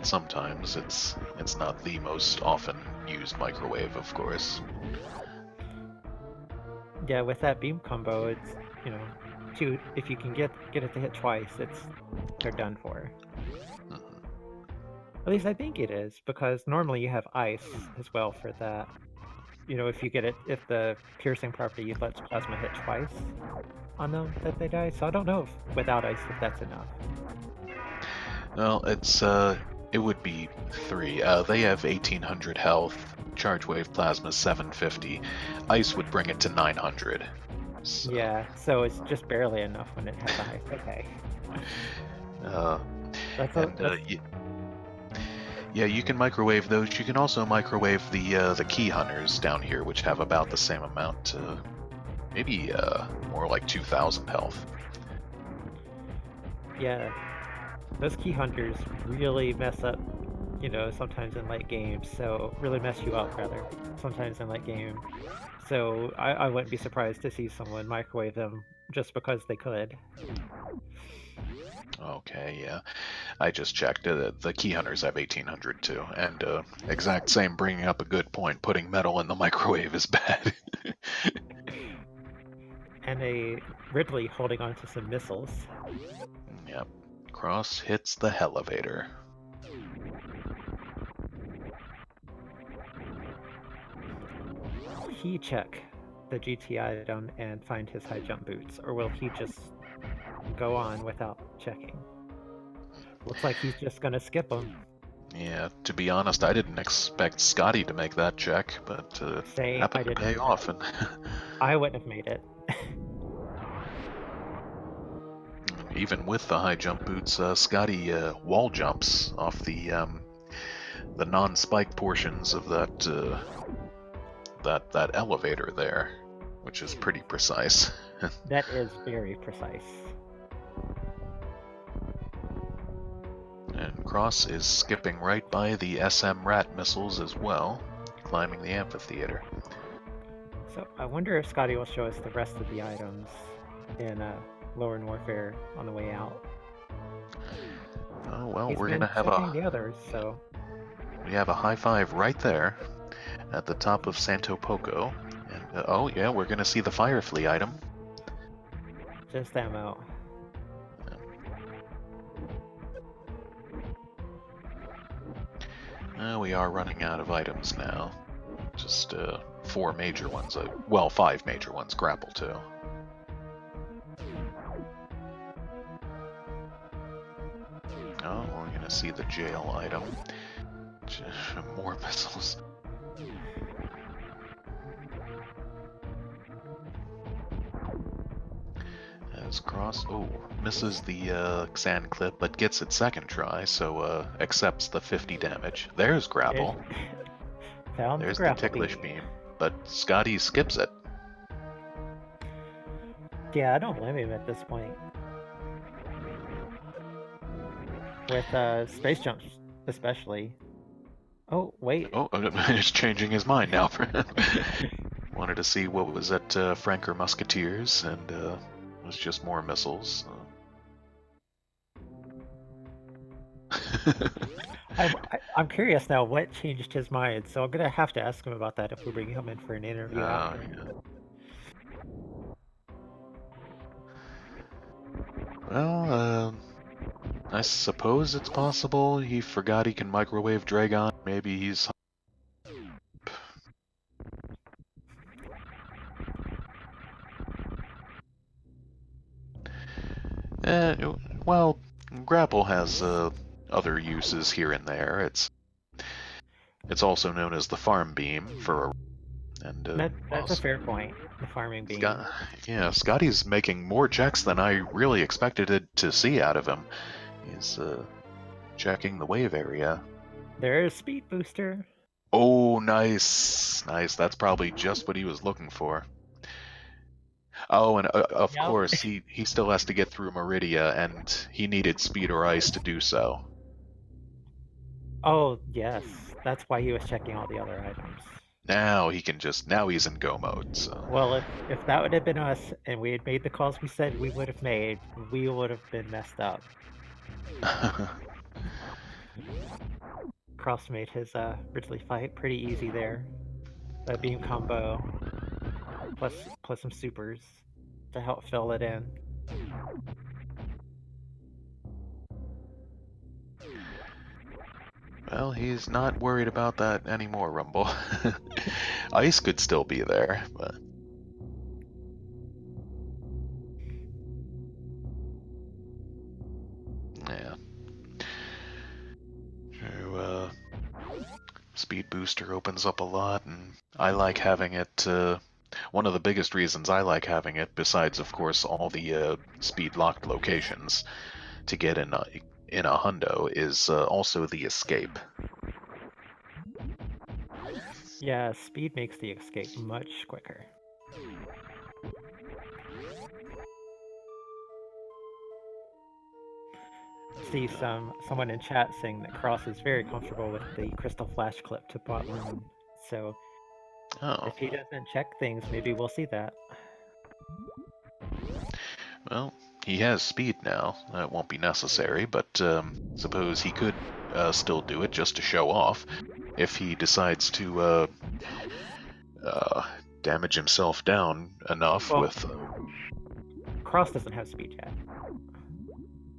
Speaker 1: Sometimes it's not the most often used microwave, of course.
Speaker 2: Yeah, with that beam combo, it's if you can get it to hit twice, they're done for.
Speaker 1: Mm-hmm.
Speaker 2: At least I think it is, because normally you have ice as well for that. If the piercing property lets plasma hit twice on them, that they die. So I don't know if without ice if that's enough.
Speaker 1: Well, it would be 3. They have 1800 health. Charge wave plasma 750. Ice would bring it to 900. So,
Speaker 2: Yeah, so it's just barely enough when it has ice. Okay.
Speaker 1: uh, and
Speaker 2: That's
Speaker 1: yeah, you can microwave those. You can also microwave the key hunters down here, which have about the same amount, maybe more like 2,000 health.
Speaker 2: yeah. Those key hunters really mess up, sometimes in late games. So really mess you up rather sometimes in late game. So I wouldn't be surprised to see someone microwave them just because they could.
Speaker 1: Okay, yeah. I just checked. The key hunters have 1,800 too, and exact same. Bringing up a good point. Putting metal in the microwave is bad.
Speaker 2: And a Ridley holding on to some missiles.
Speaker 1: Yep. Cross hits the elevator.
Speaker 2: Will he check the GT item and find his high jump boots, or will he just go on without checking? Looks like he's just gonna skip them.
Speaker 1: Yeah, to be honest, I didn't expect Scotty to make that check, but
Speaker 2: Same, I
Speaker 1: happened to
Speaker 2: didn't.
Speaker 1: pay off. And
Speaker 2: I wouldn't have made it.
Speaker 1: even with the high jump boots, Scotty wall jumps off the non-spike portions of that elevator there, which is pretty precise.
Speaker 2: That is very precise.
Speaker 1: And Cross is skipping right by the SMRAT missiles as well, climbing the amphitheater.
Speaker 2: So I wonder if Scotty will show us the rest of the items in Lower Warfare on the way out.
Speaker 1: Oh well,
Speaker 2: He's
Speaker 1: we're
Speaker 2: been
Speaker 1: gonna have
Speaker 2: checking the others, so
Speaker 1: we have a high five right there at the top of Santo Poco, and oh yeah, we're gonna see the Firefly item.
Speaker 2: just ammo.
Speaker 1: We are running out of items now. Just 4 major ones. Well, 5 major ones. Grapple too. Oh, we're gonna see the jail item. More missiles. As Cross, misses the Xan clip, but gets it second try, so accepts the 50 damage. There's grapple.
Speaker 2: Found
Speaker 1: There's
Speaker 2: the
Speaker 1: the
Speaker 2: grapple
Speaker 1: ticklish
Speaker 2: beam.
Speaker 1: beam, but Scotty skips it.
Speaker 2: Yeah, I don't blame him at this point. With space jumps, especially. Oh, wait.
Speaker 1: Oh, he's changing his mind now. Wanted to see what was at Franker Musketeers, and it was just more missiles.
Speaker 2: I'm curious now what changed his mind, so I'm gonna have to ask him about that if we bring him in for an interview after.
Speaker 1: Yeah. Well, I suppose it's possible he forgot he can microwave Dragon. Maybe he's... well, grapple has other uses here and there. It's also known as the farm beam for a... And
Speaker 2: That's a fair point. The farming beam.
Speaker 1: yeah, Scotty's making more checks than I really expected it to see out of him. He's checking the wave area.
Speaker 2: There's speed booster.
Speaker 1: Oh, nice, nice. That's probably just what he was looking for. Oh, and of
Speaker 2: Yep.
Speaker 1: course, he still has to get through Meridia, and he needed speed or ice to do so.
Speaker 2: Oh, yes. That's why he was checking all the other items.
Speaker 1: Now he's in go mode. So.
Speaker 2: Well, if that would have been us and we had made the calls we said we would have made, we would have been messed up. Cross made his Ridley fight pretty easy there. That beam combo plus some supers to help fill it in.
Speaker 1: Well, he's not worried about that anymore, Rumble. Ice could still be there, but... Yeah. Speed booster opens up a lot, and I like having it one of the biggest reasons I like having it, besides of course all the speed locked locations to get in a hundo, is also the escape.
Speaker 2: Yeah, speed makes the escape much quicker. See someone in chat saying that Cross is very comfortable with the crystal flash clip to bot lane. So
Speaker 1: Oh,
Speaker 2: if he doesn't check things, maybe we'll see that.
Speaker 1: well, he has speed now. That won't be necessary, but suppose he could still do it just to show off if he decides to damage himself down enough with.
Speaker 2: Cross doesn't have speed yet.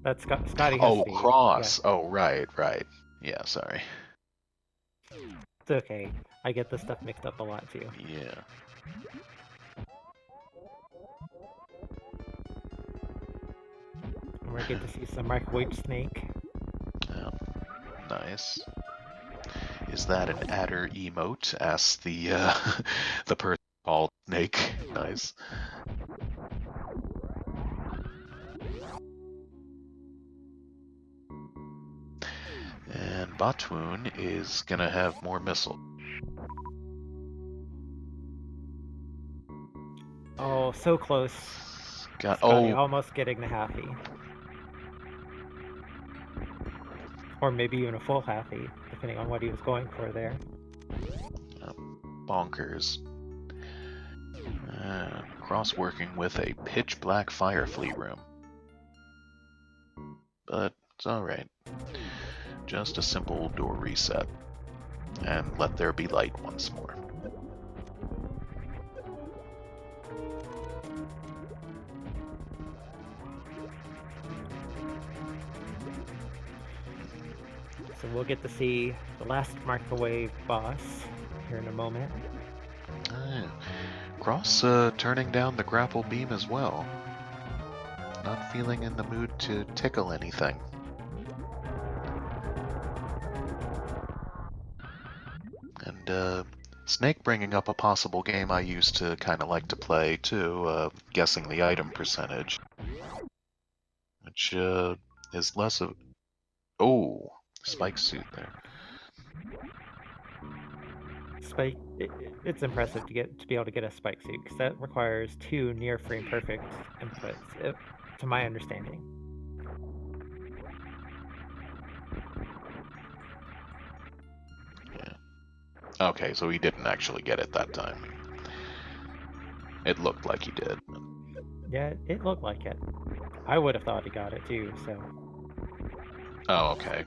Speaker 2: That's Scotty has
Speaker 1: Oh,
Speaker 2: speed.
Speaker 1: Cross.
Speaker 2: Yeah.
Speaker 1: Oh, right. Yeah, sorry.
Speaker 2: It's okay. I get this stuff mixed up a lot too.
Speaker 1: Yeah.
Speaker 2: And we're going to see some microwave snake.
Speaker 1: Oh, nice. Is that an adder emote? Asks the the person called Snake. Nice. And Batwoon is gonna have more missiles.
Speaker 2: Oh, so close. Scotty almost getting the halfie. Or maybe even a full halfie, depending on what he was going for there.
Speaker 1: Bonkers. Cross working with a pitch black fire fleet room. But it's alright. Just a simple door reset. And let there be light once more.
Speaker 2: So we'll get to see the last microwave boss here in a moment.
Speaker 1: Cross turning down the grapple beam as well. Not feeling in the mood to tickle anything. And Snake bringing up a possible game I used to kind of like to play too, guessing the item percentage. Which is less of... Oh, spike suit there.
Speaker 2: Spike, it's impressive to be able to get a spike suit, because that requires 2 near frame perfect inputs, to my understanding.
Speaker 1: Yeah. Okay, so he didn't actually get it that time. It looked like he did.
Speaker 2: Yeah, it looked like it. I would have thought he got it too, so...
Speaker 1: Oh, okay.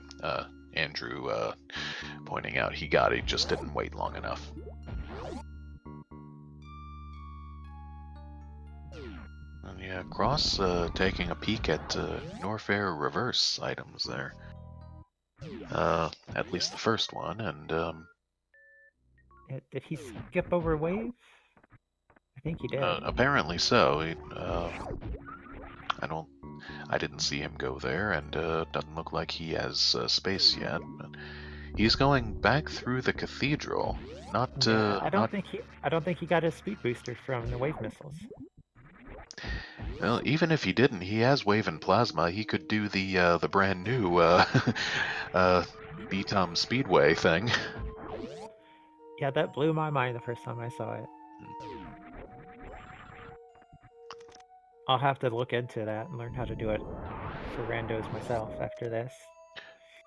Speaker 1: Andrew pointing out he got it, just didn't wait long enough. And yeah, Cross taking a peek at Norfair reverse items there. At least the first one, and
Speaker 2: Did he skip over wave? I think he did.
Speaker 1: Apparently so. I didn't see him go there, and doesn't look like he has space yet. But he's going back through the cathedral. Not.
Speaker 2: I don't think he got his speed booster from the wave missiles.
Speaker 1: Well, even if he didn't, he has wave and plasma. He could do the brand new BTOM Speedway thing.
Speaker 2: Yeah, that blew my mind the first time I saw it. I'll have to look into that and learn how to do it for randos myself after this.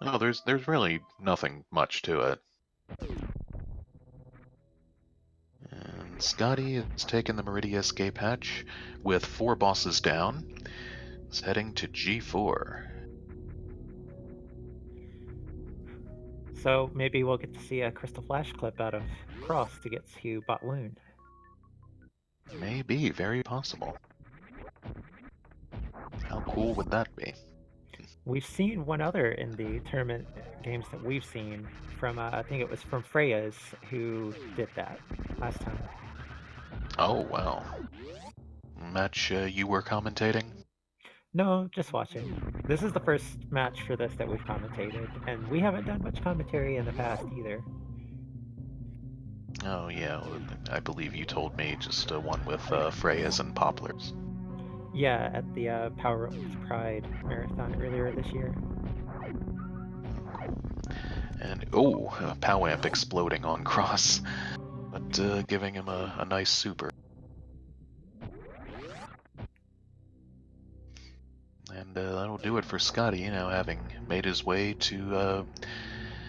Speaker 1: No, there's really nothing much to it. And Scotty is taking the Meridia escape hatch with 4 bosses down. He's heading to G4.
Speaker 2: So maybe we'll get to see a Crystal Flash clip out of Cross to get to Botloon.
Speaker 1: Maybe, very possible. How cool would that be?
Speaker 2: We've seen one other in the tournament games that we've seen from, I think it was from Freya's, who did that last time.
Speaker 1: Oh, wow. Match you were commentating?
Speaker 2: No, just watching. This is the first match for this that we've commentated, and we haven't done much commentary in the past either.
Speaker 1: Oh yeah, well, I believe you told me just one with Freyas and poplars.
Speaker 2: Yeah, at the Power Ups Pride Marathon earlier this year.
Speaker 1: And a POW amp exploding on Cross, but giving him a nice super. And that'll do it for Scotty, now having made his way to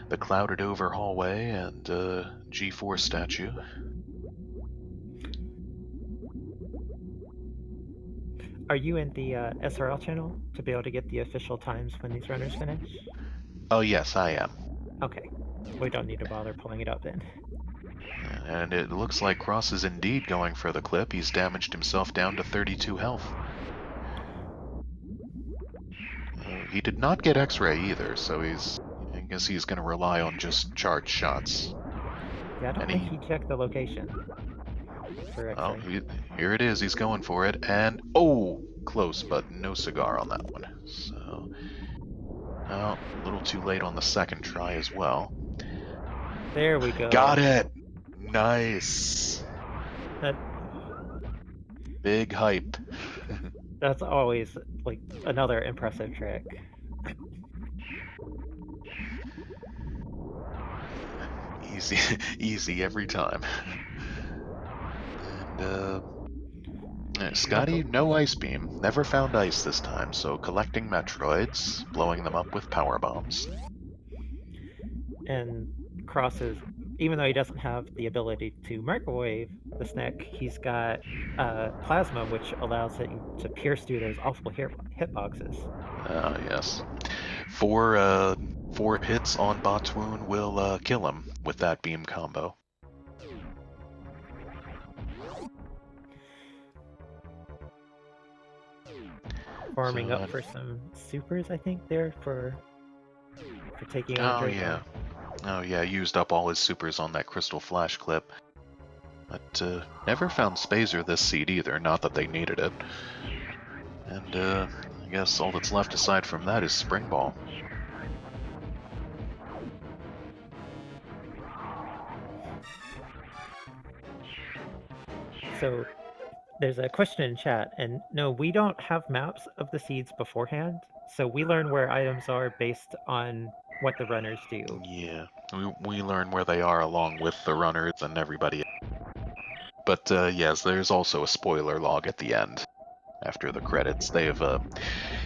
Speaker 1: the clouded over hallway and G4 statue.
Speaker 2: Are you in the SRL channel to be able to get the official times when these runners finish?
Speaker 1: Oh yes, I am.
Speaker 2: Okay, we don't need to bother pulling it up then.
Speaker 1: And it looks like Cross is indeed going for the clip. He's damaged himself down to 32 health. He did not get X-ray either, so I guess he's going to rely on just charge shots.
Speaker 2: Yeah, I don't
Speaker 1: And
Speaker 2: think he checked the location for
Speaker 1: Oh,
Speaker 2: X-ray.
Speaker 1: here it is. He's going for it, and close, but no cigar on that one. So, a little too late on the second try as well.
Speaker 2: There we go.
Speaker 1: Got it. Nice.
Speaker 2: That,
Speaker 1: Big hype.
Speaker 2: that's always like another impressive trick.
Speaker 1: Easy, easy every time. And Scotty, no ice beam. Never found ice this time, so collecting Metroids, blowing them up with power bombs.
Speaker 2: And Cross is, even though he doesn't have the ability to microwave the Snick, he's got plasma, which allows him to pierce through those awful hitboxes.
Speaker 1: Ah, yes. Four hits on Botswoon will kill him with that beam combo.
Speaker 2: Farming up for some supers, I think, there for taking on
Speaker 1: Oh
Speaker 2: Draco.
Speaker 1: yeah. Oh yeah, used up all his supers on that Crystal Flash clip. But never found Spazer this seed either, not that they needed it. And I guess all that's left aside from that is Spring Ball.
Speaker 2: So there's a question in chat, and no, we don't have maps of the seeds beforehand, so we learn where items are based on what the runners do.
Speaker 1: Yeah, we learn where they are along with the runners and everybody else. But yes, there's also a spoiler log at the end. After the credits, they have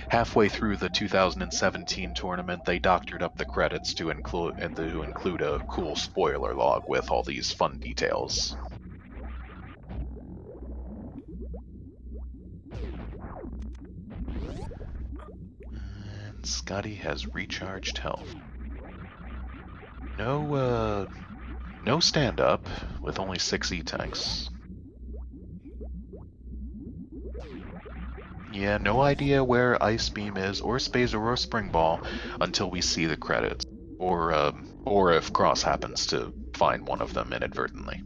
Speaker 1: halfway through the 2017 tournament, they doctored up the credits to include a cool spoiler log with all these fun details. And Scotty has recharged health. No stand up with only 6 E-tanks. Yeah, no idea where Ice Beam is, or Spazer, or Spring Ball until we see the credits. Or if Cross happens to find one of them inadvertently.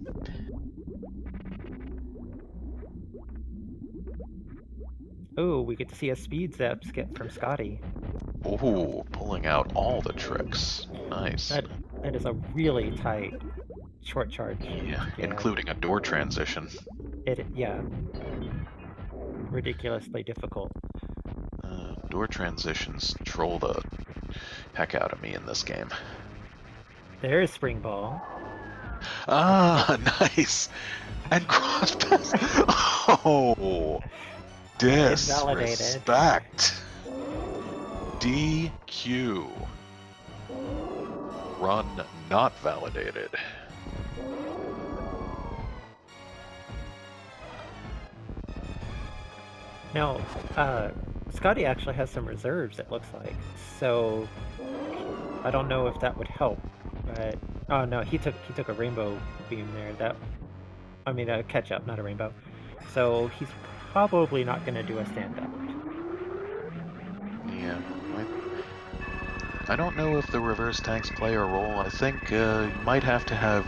Speaker 2: Oh, we get to see a speed zap skip from Scotty.
Speaker 1: Ooh, pulling out all the tricks. Nice.
Speaker 2: That is a really tight short charge.
Speaker 1: Yeah, including a door transition.
Speaker 2: Yeah. Ridiculously difficult.
Speaker 1: Door transitions troll the heck out of me in this game.
Speaker 2: There's Spring Ball.
Speaker 1: Ah, nice! And cross pass. Oh, disrespect. DQ. Run not validated.
Speaker 2: Now, Scotty actually has some reserves, it looks like. So I don't know if that would help. But oh no, he took a rainbow beam there. A catch up, not a rainbow. So he's probably not going to do a stand up.
Speaker 1: Yeah, I don't know if the reverse tanks play a role. I think you might have to have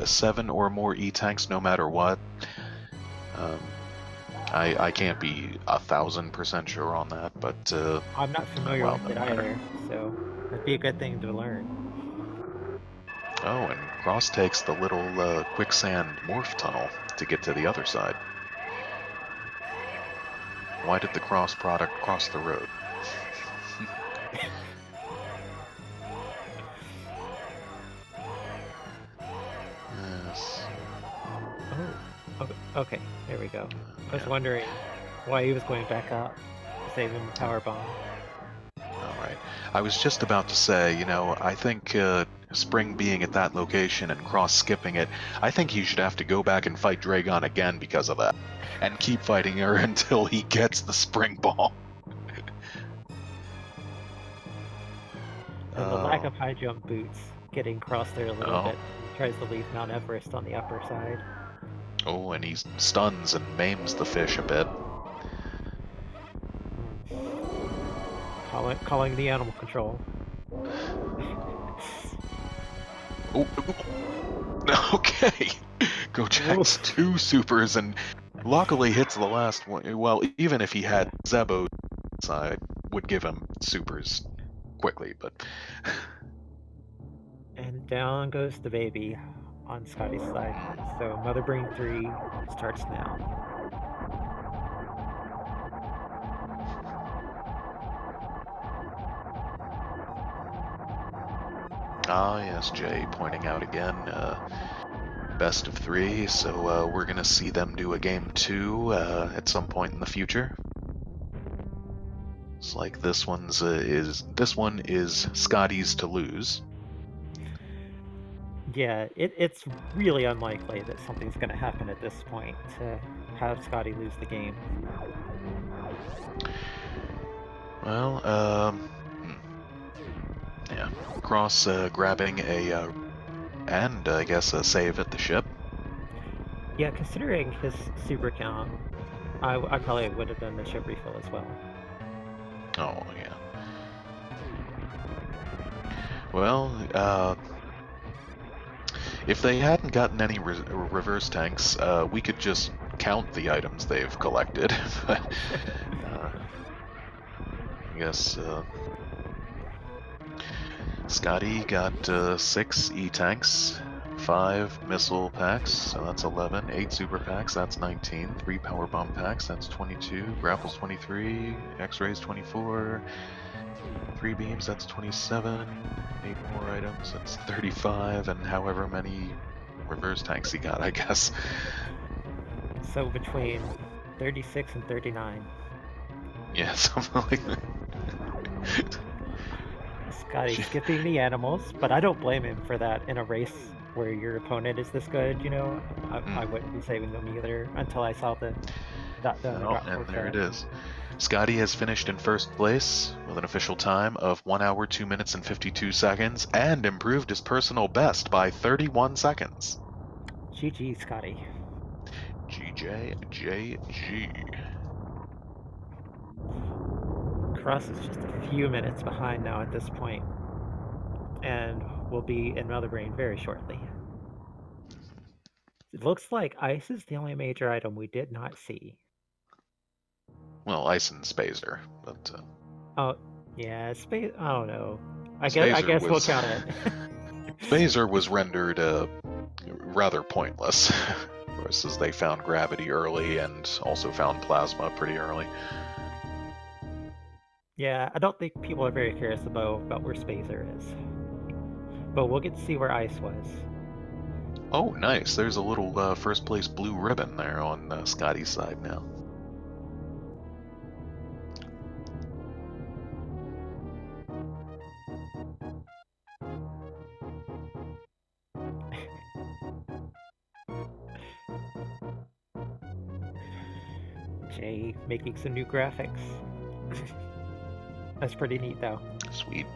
Speaker 1: 7 or more E-tanks no matter what. I can't be 1,000% sure on that, but
Speaker 2: I'm not familiar with it either, so that'd be a good thing to learn.
Speaker 1: Oh, and Cross takes the little quicksand morph tunnel to get to the other side. Why did the cross product cross the road? Yes.
Speaker 2: Oh, okay, there we go. I was
Speaker 1: Yeah.
Speaker 2: wondering why he was going back up to save him a power bomb.
Speaker 1: All right. I was just about to say, I think Spring being at that location and Cross skipping it, I think he should have to go back and fight Dragon again because of that, and keep fighting her until he gets the Spring Ball.
Speaker 2: And the lack of high jump boots getting Cross there a little bit. He tries to leave Mount Everest on the upper side.
Speaker 1: Oh, and he stuns and maims the fish a bit.
Speaker 2: Calling the animal control.
Speaker 1: Oh, okay. Gojak's 2 supers and luckily hits the last one. Well, even if he had Zebo side, would give him supers quickly, but...
Speaker 2: And down goes the baby on Scotty's side. So Mother Brain 3 starts now.
Speaker 1: Ah, yes, Jay pointing out again, best of 3, so we're gonna see them do a game 2 at some point in the future. It's like this one is Scotty's to lose.
Speaker 2: Yeah, it's really unlikely that something's going to happen at this point to have Scotty lose the game.
Speaker 1: Well, yeah, Cross grabbing and I guess a save at the ship.
Speaker 2: Yeah, considering his super count, I probably would have done the ship refill as well.
Speaker 1: Oh, yeah. Well, if they hadn't gotten any reverse tanks, we could just count the items they've collected. But I guess Scotty got 6 E-tanks, 5 missile packs, so that's 11, 8 super packs, that's 19, 3 power bomb packs, that's 22, grapples 23, X-rays 24, 3 beams, that's 27, 8 more items, that's 35, and however many reverse tanks he got, I guess.
Speaker 2: So between 36 and 39.
Speaker 1: Yeah, something like that.
Speaker 2: Scotty skipping the animals, but I don't blame him for that in a race where your opponent is this good, I wouldn't be saving them either until I saw the
Speaker 1: and there it is. Scotty has finished in first place with an official time of 1 hour, 2 minutes, and 52 seconds, and improved his personal best by 31 seconds.
Speaker 2: GG, Scotty.
Speaker 1: GJJG.
Speaker 2: Cross is just a few minutes behind now at this point, and will be in Mother Brain very shortly. It looks like ice is the only major item we did not see.
Speaker 1: Well, Ice and Spazer, but...
Speaker 2: Oh, yeah, Space... I don't know. I guess we'll count it.
Speaker 1: Spazer was rendered rather pointless. Of course, as they found gravity early and also found plasma pretty early.
Speaker 2: Yeah, I don't think people are very curious about where Spazer is. But we'll get to see where Ice was.
Speaker 1: Oh, nice. There's a little first place blue ribbon there on Scotty's side now.
Speaker 2: Jay making some new graphics. That's pretty neat, though.
Speaker 1: Sweet.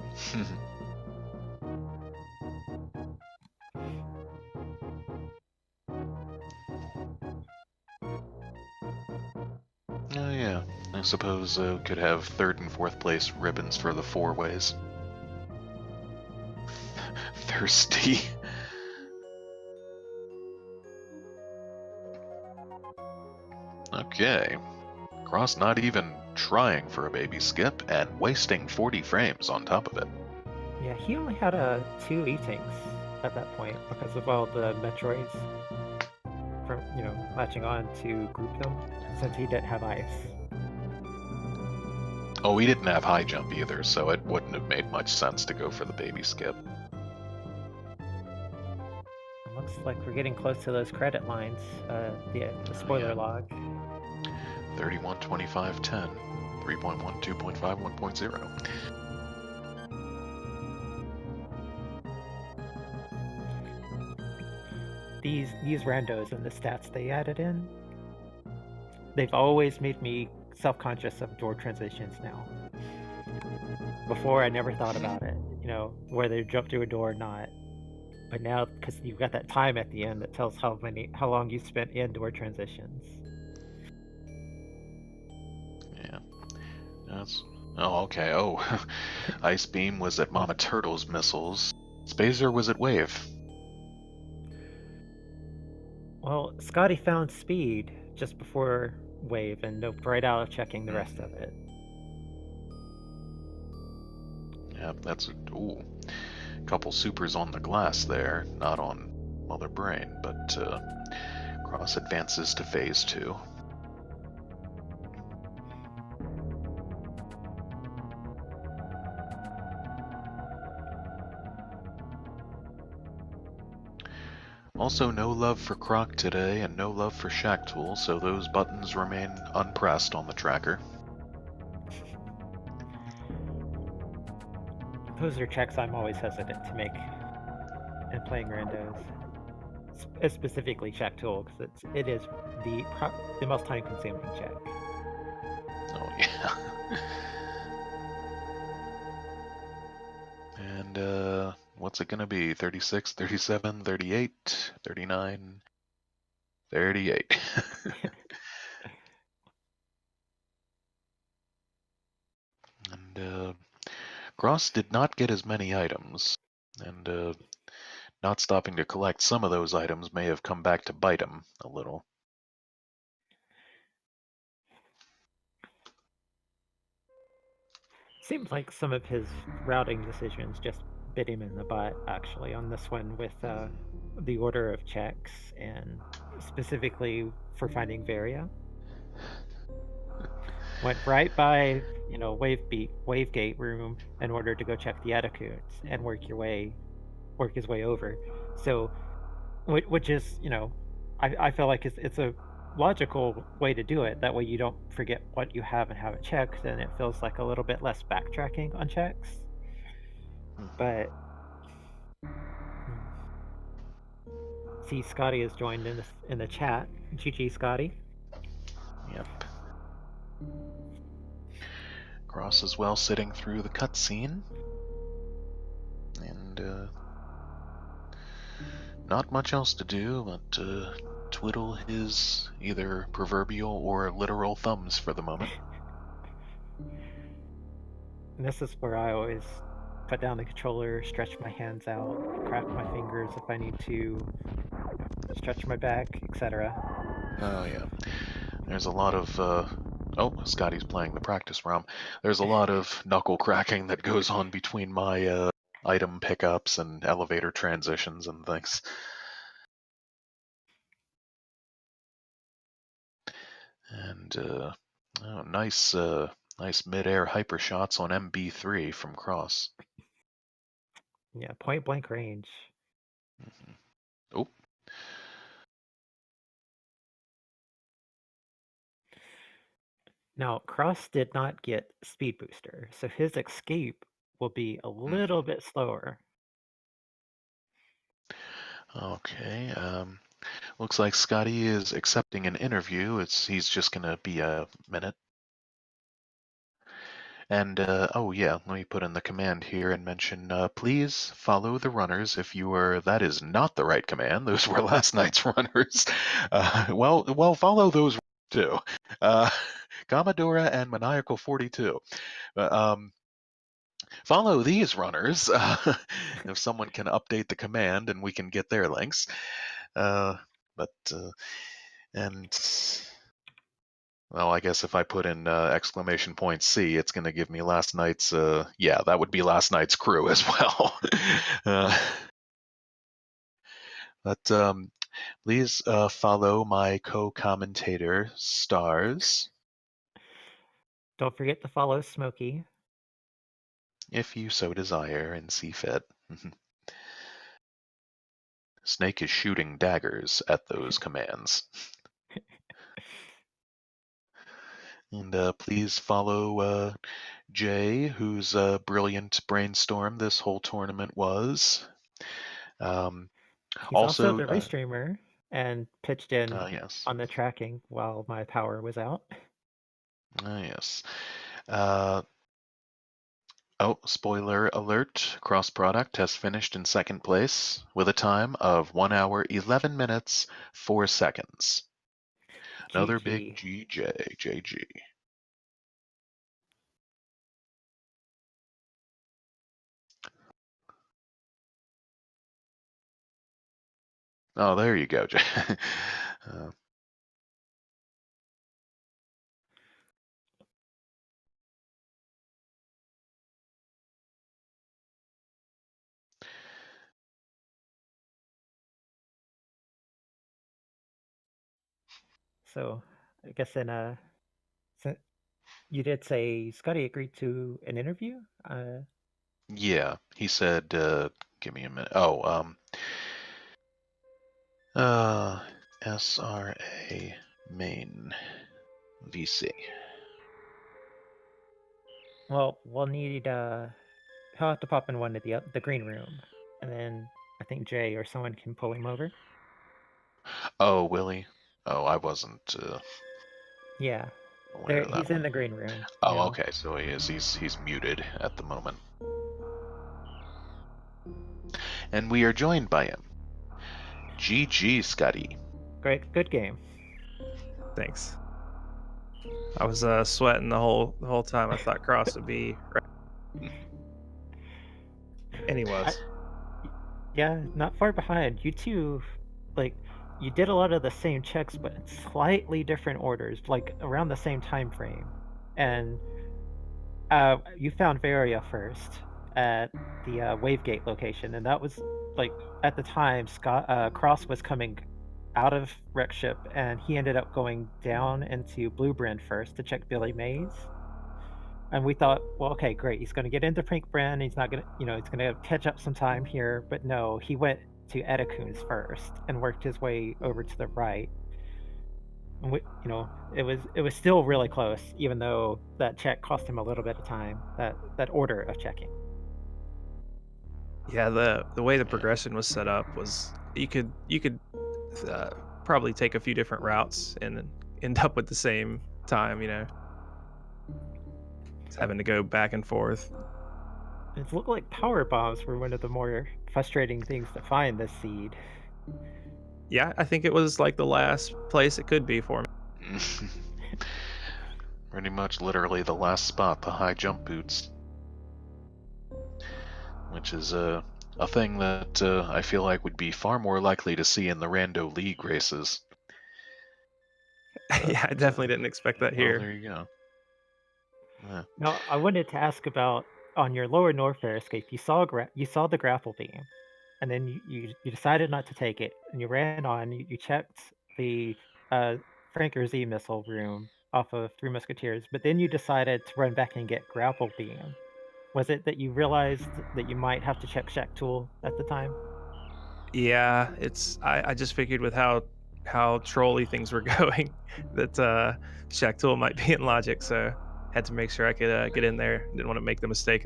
Speaker 1: Oh yeah, I suppose could have 3rd and 4th place ribbons for the 4 ways. Thirsty. Okay. Cross not even trying for a baby skip and wasting 40 frames on top of it.
Speaker 2: Yeah, he only had 2 E-tanks at that point because of all the Metroids from latching on to group them since he didn't have ice.
Speaker 1: Oh, we didn't have high jump either, so it wouldn't have made much sense to go for the baby skip.
Speaker 2: It looks like we're getting close to those credit lines. The spoiler log.
Speaker 1: 31, 25, 10, 3.1, 2.5, 1.0.
Speaker 2: These randos and the stats they added in, they've always made me self-conscious of door transitions now. Before, I never thought about it, whether you jump through a door or not. But now, because you've got that time at the end that tells how long you spent in door transitions.
Speaker 1: Yeah. Oh, okay. Oh, Ice Beam was at Mama Turtle's missiles. Spazer was at Wave.
Speaker 2: Well, Scotty found speed just before Wave and noped right out of checking the rest of it.
Speaker 1: Yeah, that's a couple supers on the glass there, not on Mother Brain, but Cross advances to phase 2. Also, no love for Croc today, and no love for Shack Tool, so those buttons remain unpressed on the tracker.
Speaker 2: Those are checks I'm always hesitant to make in playing randos. Specifically Shack Tool, because it is the most time-consuming check.
Speaker 1: Oh, yeah. And, what's it gonna be? 36, 37, 38, 39, 38. And, Cross did not get as many items, and, not stopping to collect some of those items may have come back to bite him a little.
Speaker 2: Seems like some of his routing decisions just bit him in the butt, actually, on this one with the order of checks and specifically for finding Varia. Went right by, Wave Gate room in order to go check the etiquettes and work his way over. So, which is, I feel like it's a logical way to do it. That way you don't forget what you have and haven't checked, and it feels like a little bit less backtracking on checks. But see, Scotty has joined in the chat. GG, Scotty.
Speaker 1: Yep. Cross as well sitting through the cutscene. And not much else to do but twiddle his either proverbial or literal thumbs for the moment.
Speaker 2: And this is where I always put down the controller, stretch my hands out, crack my fingers if I need to, stretch my back, etc.
Speaker 1: Oh, yeah. There's a lot of, oh, Scotty's playing the practice ROM. There's a lot of knuckle cracking that goes on between my item pickups and elevator transitions and things. And, oh, nice mid-air hyper shots on MB3 from Cross.
Speaker 2: Yeah, point blank range.
Speaker 1: Oh.
Speaker 2: Now, Cross did not get speed booster, so his escape will be a little bit slower.
Speaker 1: Okay, looks like Scotty is accepting an interview. He's just gonna be a minute. And, oh yeah, let me put in the command here and mention, please follow the runners if you were, that is not the right command. Those were last night's runners. Well, follow those too. Commodora and Maniacal 42. Follow these runners if someone can update the command and we can get their links. Well, I guess if I put in exclamation point C, it's going to give me last night's, yeah, that would be last night's crew as well. But please follow my co-commentator, Stars,
Speaker 2: Don't forget to follow Smokey.
Speaker 1: if you so desire and see fit. Snake is shooting daggers at those commands. And please follow Jay, whose brilliant brainstorm this whole tournament was.
Speaker 2: He's also
Speaker 1: Also,
Speaker 2: the restreamer and pitched in
Speaker 1: yes.
Speaker 2: on the tracking while my power was out.
Speaker 1: Yes. Oh, spoiler alert, crossproduct has finished in second place with a time of 1 hour, 11 minutes, 4 seconds. Another big
Speaker 2: GG.
Speaker 1: JG. Oh, there you go, Jay.
Speaker 2: So I guess then you did say Scotty agreed to an interview?
Speaker 1: Yeah, he said, give me a minute. SRA main VC.
Speaker 2: Well, we'll need he'll have to pop in one of the green room, and then I think Jay or someone can pull him over.
Speaker 1: Oh, Willie? Oh, I wasn't
Speaker 2: Yeah,
Speaker 1: aware
Speaker 2: there
Speaker 1: of that
Speaker 2: he's in
Speaker 1: one.
Speaker 2: the green room
Speaker 1: Oh,
Speaker 2: now.
Speaker 1: okay, so he is. He's muted at the moment. And we are joined by him. GG, Scotty.
Speaker 2: Great, good game.
Speaker 3: Thanks. I was sweating the whole time. I thought Cross would be right. And he was.
Speaker 2: Yeah, not far behind. You two, like, you did a lot of the same checks, but in slightly different orders, like around the same time frame. And you found Varia first at the Wavegate location, and that was like at the time Cross was coming out of Wreck Ship, and he ended up going down into Blue Brand first to check Billy Mays. And we thought, well, okay, great. He's going to get into Pink Brand. He's not going to, he's going to catch up some time here. But no, he went to Edekun's first and worked his way over to the right. And it was still really close, even though that check cost him a little bit of time. That order of checking.
Speaker 3: Yeah, the way the progression was set up was you could probably take a few different routes and end up with the same time. It's having to go back and forth.
Speaker 2: It looked like power bombs were one of the more frustrating things to find this seed.
Speaker 3: Yeah, I think it was like the last place it could be for me.
Speaker 1: Pretty much literally the last spot, the high jump boots. Which is a thing that I feel like would be far more likely to see in the Rando League races.
Speaker 3: Yeah, I definitely didn't expect that here.
Speaker 1: Well, there you go. Yeah.
Speaker 2: Now, I wanted to ask about on your lower Norfair escape. You saw the grapple beam, and then you decided not to take it, and you ran on. You checked the Franker Z missile room off of Three Musketeers, but then you decided to run back and get grapple beam. Was it that you realized that you might have to check Shack Tool at the time?
Speaker 3: Yeah, I just figured with how trolly things were going that Shack Tool might be in logic, so had to make sure I could get in there. Didn't want to make the mistake.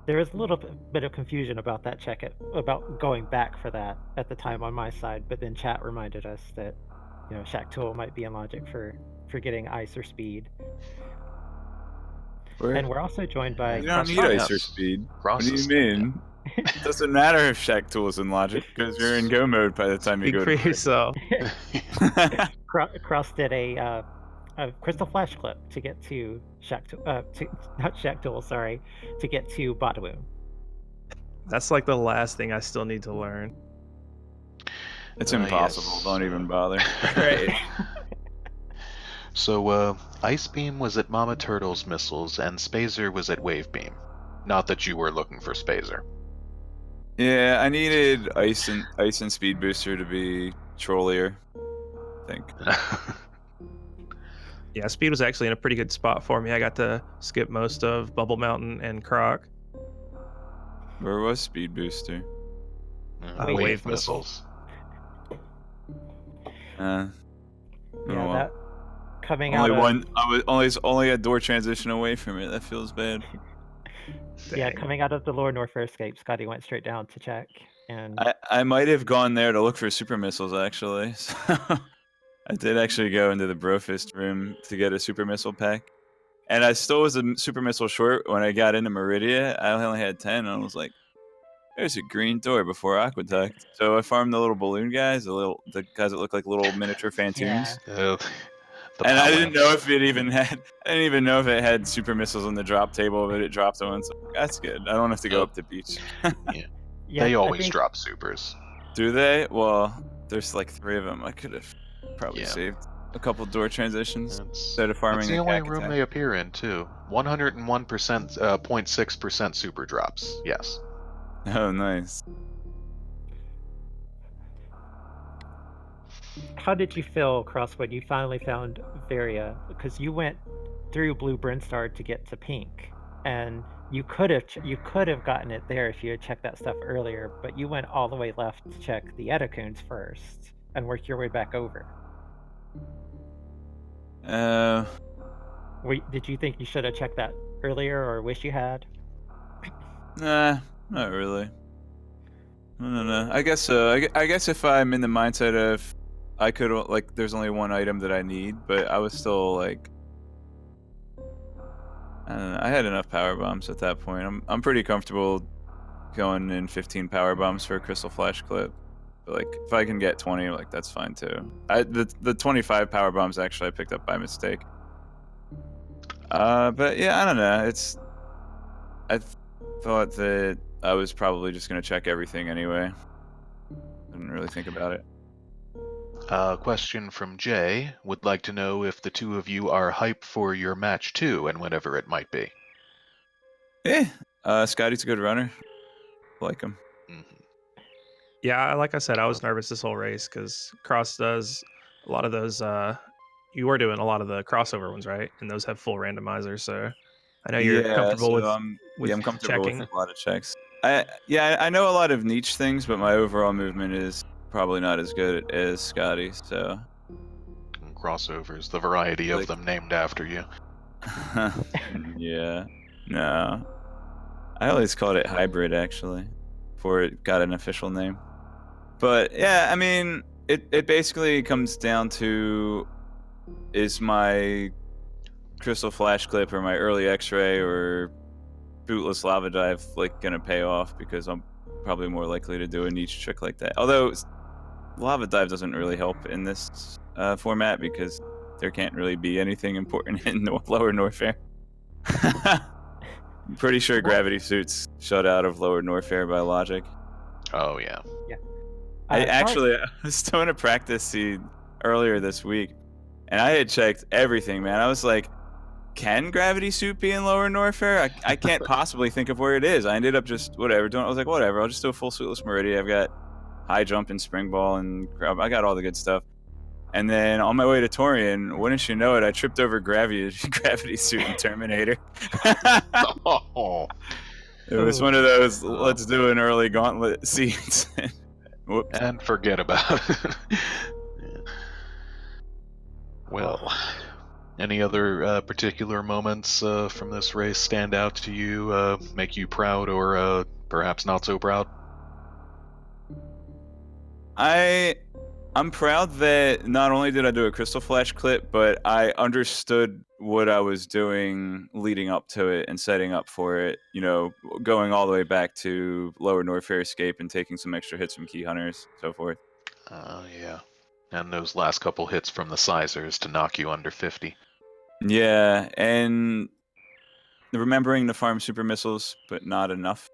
Speaker 2: There was a little bit of confusion about that check, about going back for that at the time on my side, but then chat reminded us that Shack Tool might be in logic for getting ice or speed. And we're also joined by.
Speaker 4: You don't need ice or speed.
Speaker 1: What
Speaker 4: do you mean? It doesn't matter if Shack Tool is in logic because you're in go mode by the time you go
Speaker 3: to yourself.
Speaker 2: Cross did a Crystal Flash clip to get to Shack Tool, not Shack Tool, sorry, to get to Badaboom.
Speaker 3: That's like the last thing I still need to learn.
Speaker 4: It's impossible. Yes. Don't even bother.
Speaker 3: Right.
Speaker 1: So, Ice Beam was at Mama Turtle's missiles, and Spazer was at Wave Beam. Not that you were looking for Spazer.
Speaker 4: Yeah, I needed ice and speed booster to be trollier, I think.
Speaker 3: Yeah, speed was actually in a pretty good spot for me. I got to skip most of Bubble Mountain and Croc.
Speaker 4: Where was speed booster?
Speaker 3: Wave
Speaker 1: Wave
Speaker 3: missile.
Speaker 1: missiles.
Speaker 2: Yeah,
Speaker 4: well.
Speaker 2: that coming
Speaker 4: Only
Speaker 2: out
Speaker 4: one. I was only a door transition away from it. That feels bad.
Speaker 2: yeah,
Speaker 3: Dang.
Speaker 2: coming out of the Lower North Fair escape, Scotty went straight down to check, and
Speaker 4: I might have gone there to look for super missiles actually. So I did actually go into the Brofist room to get a super missile pack, and I still was a super missile short when I got into Meridia. I only had 10, and I was like, "There's a green door before Aqueduct." So I farmed the little balloon guys, the guys that look like little miniature Phantoons.
Speaker 2: yeah,
Speaker 1: The
Speaker 4: And I
Speaker 1: power.
Speaker 4: didn't know if it even had. I didn't even know if it had super missiles on the drop table, but it dropped them. So that's good. I don't have to go up the beach.
Speaker 2: yeah.
Speaker 1: They
Speaker 2: I
Speaker 1: always
Speaker 2: think-
Speaker 1: drop supers.
Speaker 4: Do they? Well, there's like 3 of them. I could have probably
Speaker 1: Yeah.
Speaker 4: saved a couple door transitions
Speaker 1: That's,
Speaker 4: instead of farming
Speaker 1: that's the
Speaker 4: a
Speaker 1: only
Speaker 4: cack
Speaker 1: room
Speaker 4: attack.
Speaker 1: they appear in, too. 101%, 0.6% super drops. Yes.
Speaker 4: Oh, nice.
Speaker 2: How did you feel, Cross, when you finally found Varia? Because you went through Blue Brinstar to get to Pink, and you could have gotten it there if you had checked that stuff earlier. But you went all the way left to check the Etacoons first and worked your way back over. Did you think you should have checked that earlier, or wish you had?
Speaker 4: Nah, not really. I don't know. I guess so. I guess if I'm in the mindset of I could like, there's only one item that I need, but I was still like, I don't know. I had enough power bombs at that point. I'm pretty comfortable going in 15 power bombs for a crystal flash clip. But like, if I can get 20, like that's fine too. The 25 power bombs actually I picked up by mistake. But yeah, I don't know. I thought that I was probably just gonna check everything anyway. Didn't really think about it.
Speaker 1: Question from Jay. Would like to know if the two of you are hype for your match 2 and whenever it might be.
Speaker 4: Yeah. Scotty's a good runner. Like him.
Speaker 1: Mhm.
Speaker 3: Yeah, like I said, I was nervous this whole race because Cross does a lot of those. You were doing a lot of the crossover ones, right? And those have full randomizers, so I know you're comfortable
Speaker 4: so
Speaker 3: with.
Speaker 4: I'm comfortable
Speaker 3: checking.
Speaker 4: with a lot of checks. I know a lot of niche things, but my overall movement is probably not as good as Scotty. So
Speaker 1: And crossovers, the variety of
Speaker 4: Like-
Speaker 1: them named after you.
Speaker 4: yeah, no, I always called it hybrid actually, before it got an official name. But yeah, I mean, it basically comes down to, is my crystal flash clip or my early X-ray or bootless lava dive like gonna pay off, because I'm probably more likely to do a niche trick like that. Although lava dive doesn't really help in this format because there can't really be anything important in lower Norfair. I'm pretty sure gravity suits shut out of lower Norfair by logic.
Speaker 1: Oh, yeah.
Speaker 4: I was doing a practice seed earlier this week, and I had checked everything, man. I was like, can gravity suit be in lower Norfair? I can't possibly think of where it is. I ended up just I was like, whatever, I'll just do a full suitless Meridia. I've got high jump and spring ball, and I got all the good stuff. And then on my way to Torian, wouldn't you know it, I tripped over gravity suit and Terminator.
Speaker 1: Oh,
Speaker 4: It was one of those, let's do an early gauntlet seeds. Whoops.
Speaker 1: and forget about it. Yeah. Well, any other particular moments from this race stand out to you, make you proud or perhaps not so proud?
Speaker 4: I'm proud that not only did I do a crystal flash clip, but I understood what I was doing leading up to it and setting up for it. You know, going all the way back to lower Norfair escape and taking some extra hits from key hunters, so forth.
Speaker 1: Yeah. And those last couple hits from the sizers to knock you under 50.
Speaker 4: Yeah, and remembering to farm super missiles, but not enough.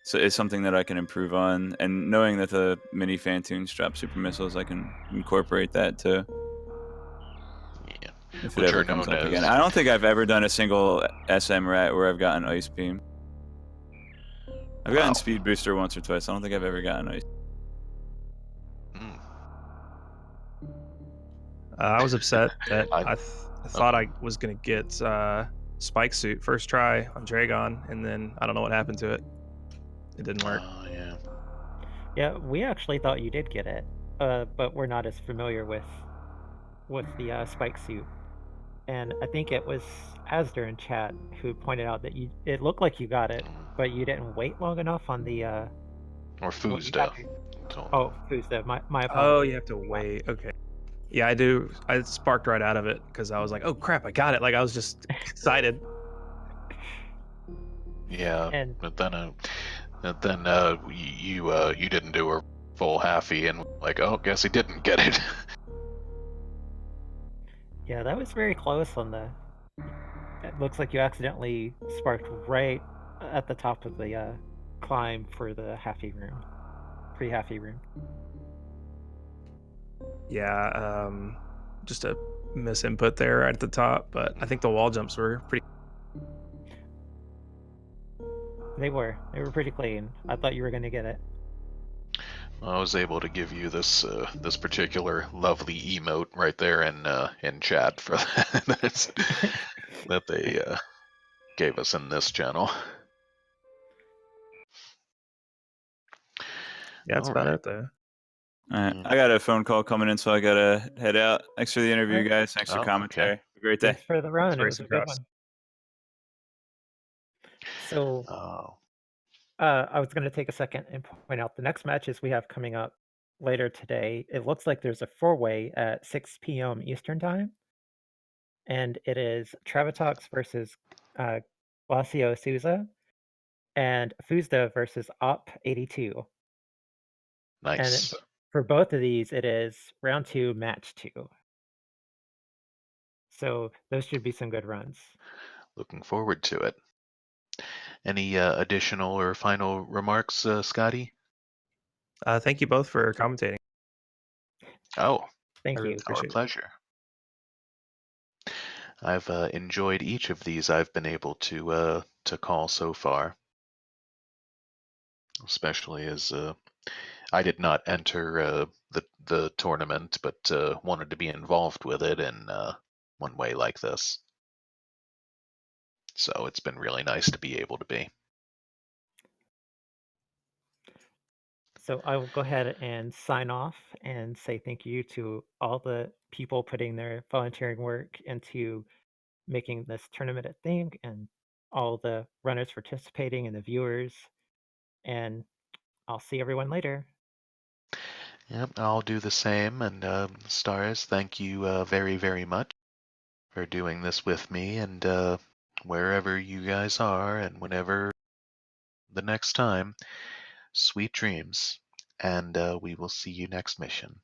Speaker 4: So it's something that I can improve on, and knowing that the mini Phantoons drop super missiles, I can incorporate that too.
Speaker 1: Yeah.
Speaker 4: If
Speaker 1: Which
Speaker 4: it ever
Speaker 1: are
Speaker 4: comes
Speaker 1: known
Speaker 4: up
Speaker 1: as-
Speaker 4: again. I don't think I've ever done a single SMRAT where I've gotten Ice Beam. I've gotten
Speaker 1: Wow.
Speaker 4: speed booster once or twice. I don't think I've ever gotten ice.
Speaker 1: Mm.
Speaker 3: I was upset that
Speaker 1: I-
Speaker 3: I thought I was gonna get spike suit first try on Dragon, and then I don't know what happened to it. It didn't work.
Speaker 1: Oh, yeah.
Speaker 2: Yeah, we actually thought you did get it, but we're not as familiar with the spike suit. And I think it was Asder in chat who pointed out that it looked like you got it, but you didn't wait long enough on the
Speaker 1: Or
Speaker 2: well, you
Speaker 1: Fuzda.
Speaker 2: had oh, Fuzda, my apologies.
Speaker 3: Oh, you have to wait. Okay. Yeah, I do. I sparked right out of it because I was like, "Oh crap, I got it!" Like I was just excited.
Speaker 1: Yeah,
Speaker 2: And
Speaker 1: but then you didn't do a full halfie, and like, oh, guess he didn't get it.
Speaker 2: yeah, that was very close on the. It looks like you accidentally sparked right at the top of the climb for the halfie room, pre-halfie room.
Speaker 3: Yeah, just a misinput there right at the top, but I think the wall jumps were pretty.
Speaker 2: They were pretty clean. I thought you were gonna get it.
Speaker 1: I was able to give you this this particular lovely emote right there in chat for that that they gave us in this channel.
Speaker 3: Yeah, that's
Speaker 1: All
Speaker 3: about
Speaker 1: right.
Speaker 3: it though.
Speaker 4: All right,
Speaker 1: Mm.
Speaker 4: I got a phone call coming in, so I gotta head out. Thanks for the interview,
Speaker 2: Alright.
Speaker 4: guys. Thanks for
Speaker 1: Oh,
Speaker 4: commentary.
Speaker 1: okay.
Speaker 4: Have a great day.
Speaker 2: Thanks for the run. It
Speaker 3: Race
Speaker 2: was a good
Speaker 3: across.
Speaker 2: one. So
Speaker 1: Oh,
Speaker 2: I was going to take a second and point out the next matches we have coming up later today. It looks like there's a four-way at 6 p.m. Eastern time, and it is Travatox versus Glacio Souza and Fuzda versus Op82.
Speaker 1: nice.
Speaker 2: And for both of these, it is round 2, match 2. So those should be some good runs.
Speaker 1: Looking forward to it. Any additional or final remarks, Scotty?
Speaker 3: Thank you both for commentating.
Speaker 1: Oh,
Speaker 2: Thank
Speaker 3: I really
Speaker 2: you.
Speaker 1: our
Speaker 3: appreciate it.
Speaker 1: pleasure. I've enjoyed each of these I've been able to call so far, especially as I did not enter the tournament, but wanted to be involved with it in one way like this. So it's been really nice to be able to be.
Speaker 2: So I will go ahead and sign off and say thank you to all the people putting their volunteering work into making this tournament a thing, and all the runners participating and the viewers. And I'll see everyone later.
Speaker 1: Yep, I'll do the same. And Stars, thank you very, very much for doing this with me. And wherever you guys are, and whenever the next time, sweet dreams. And we will see you next mission.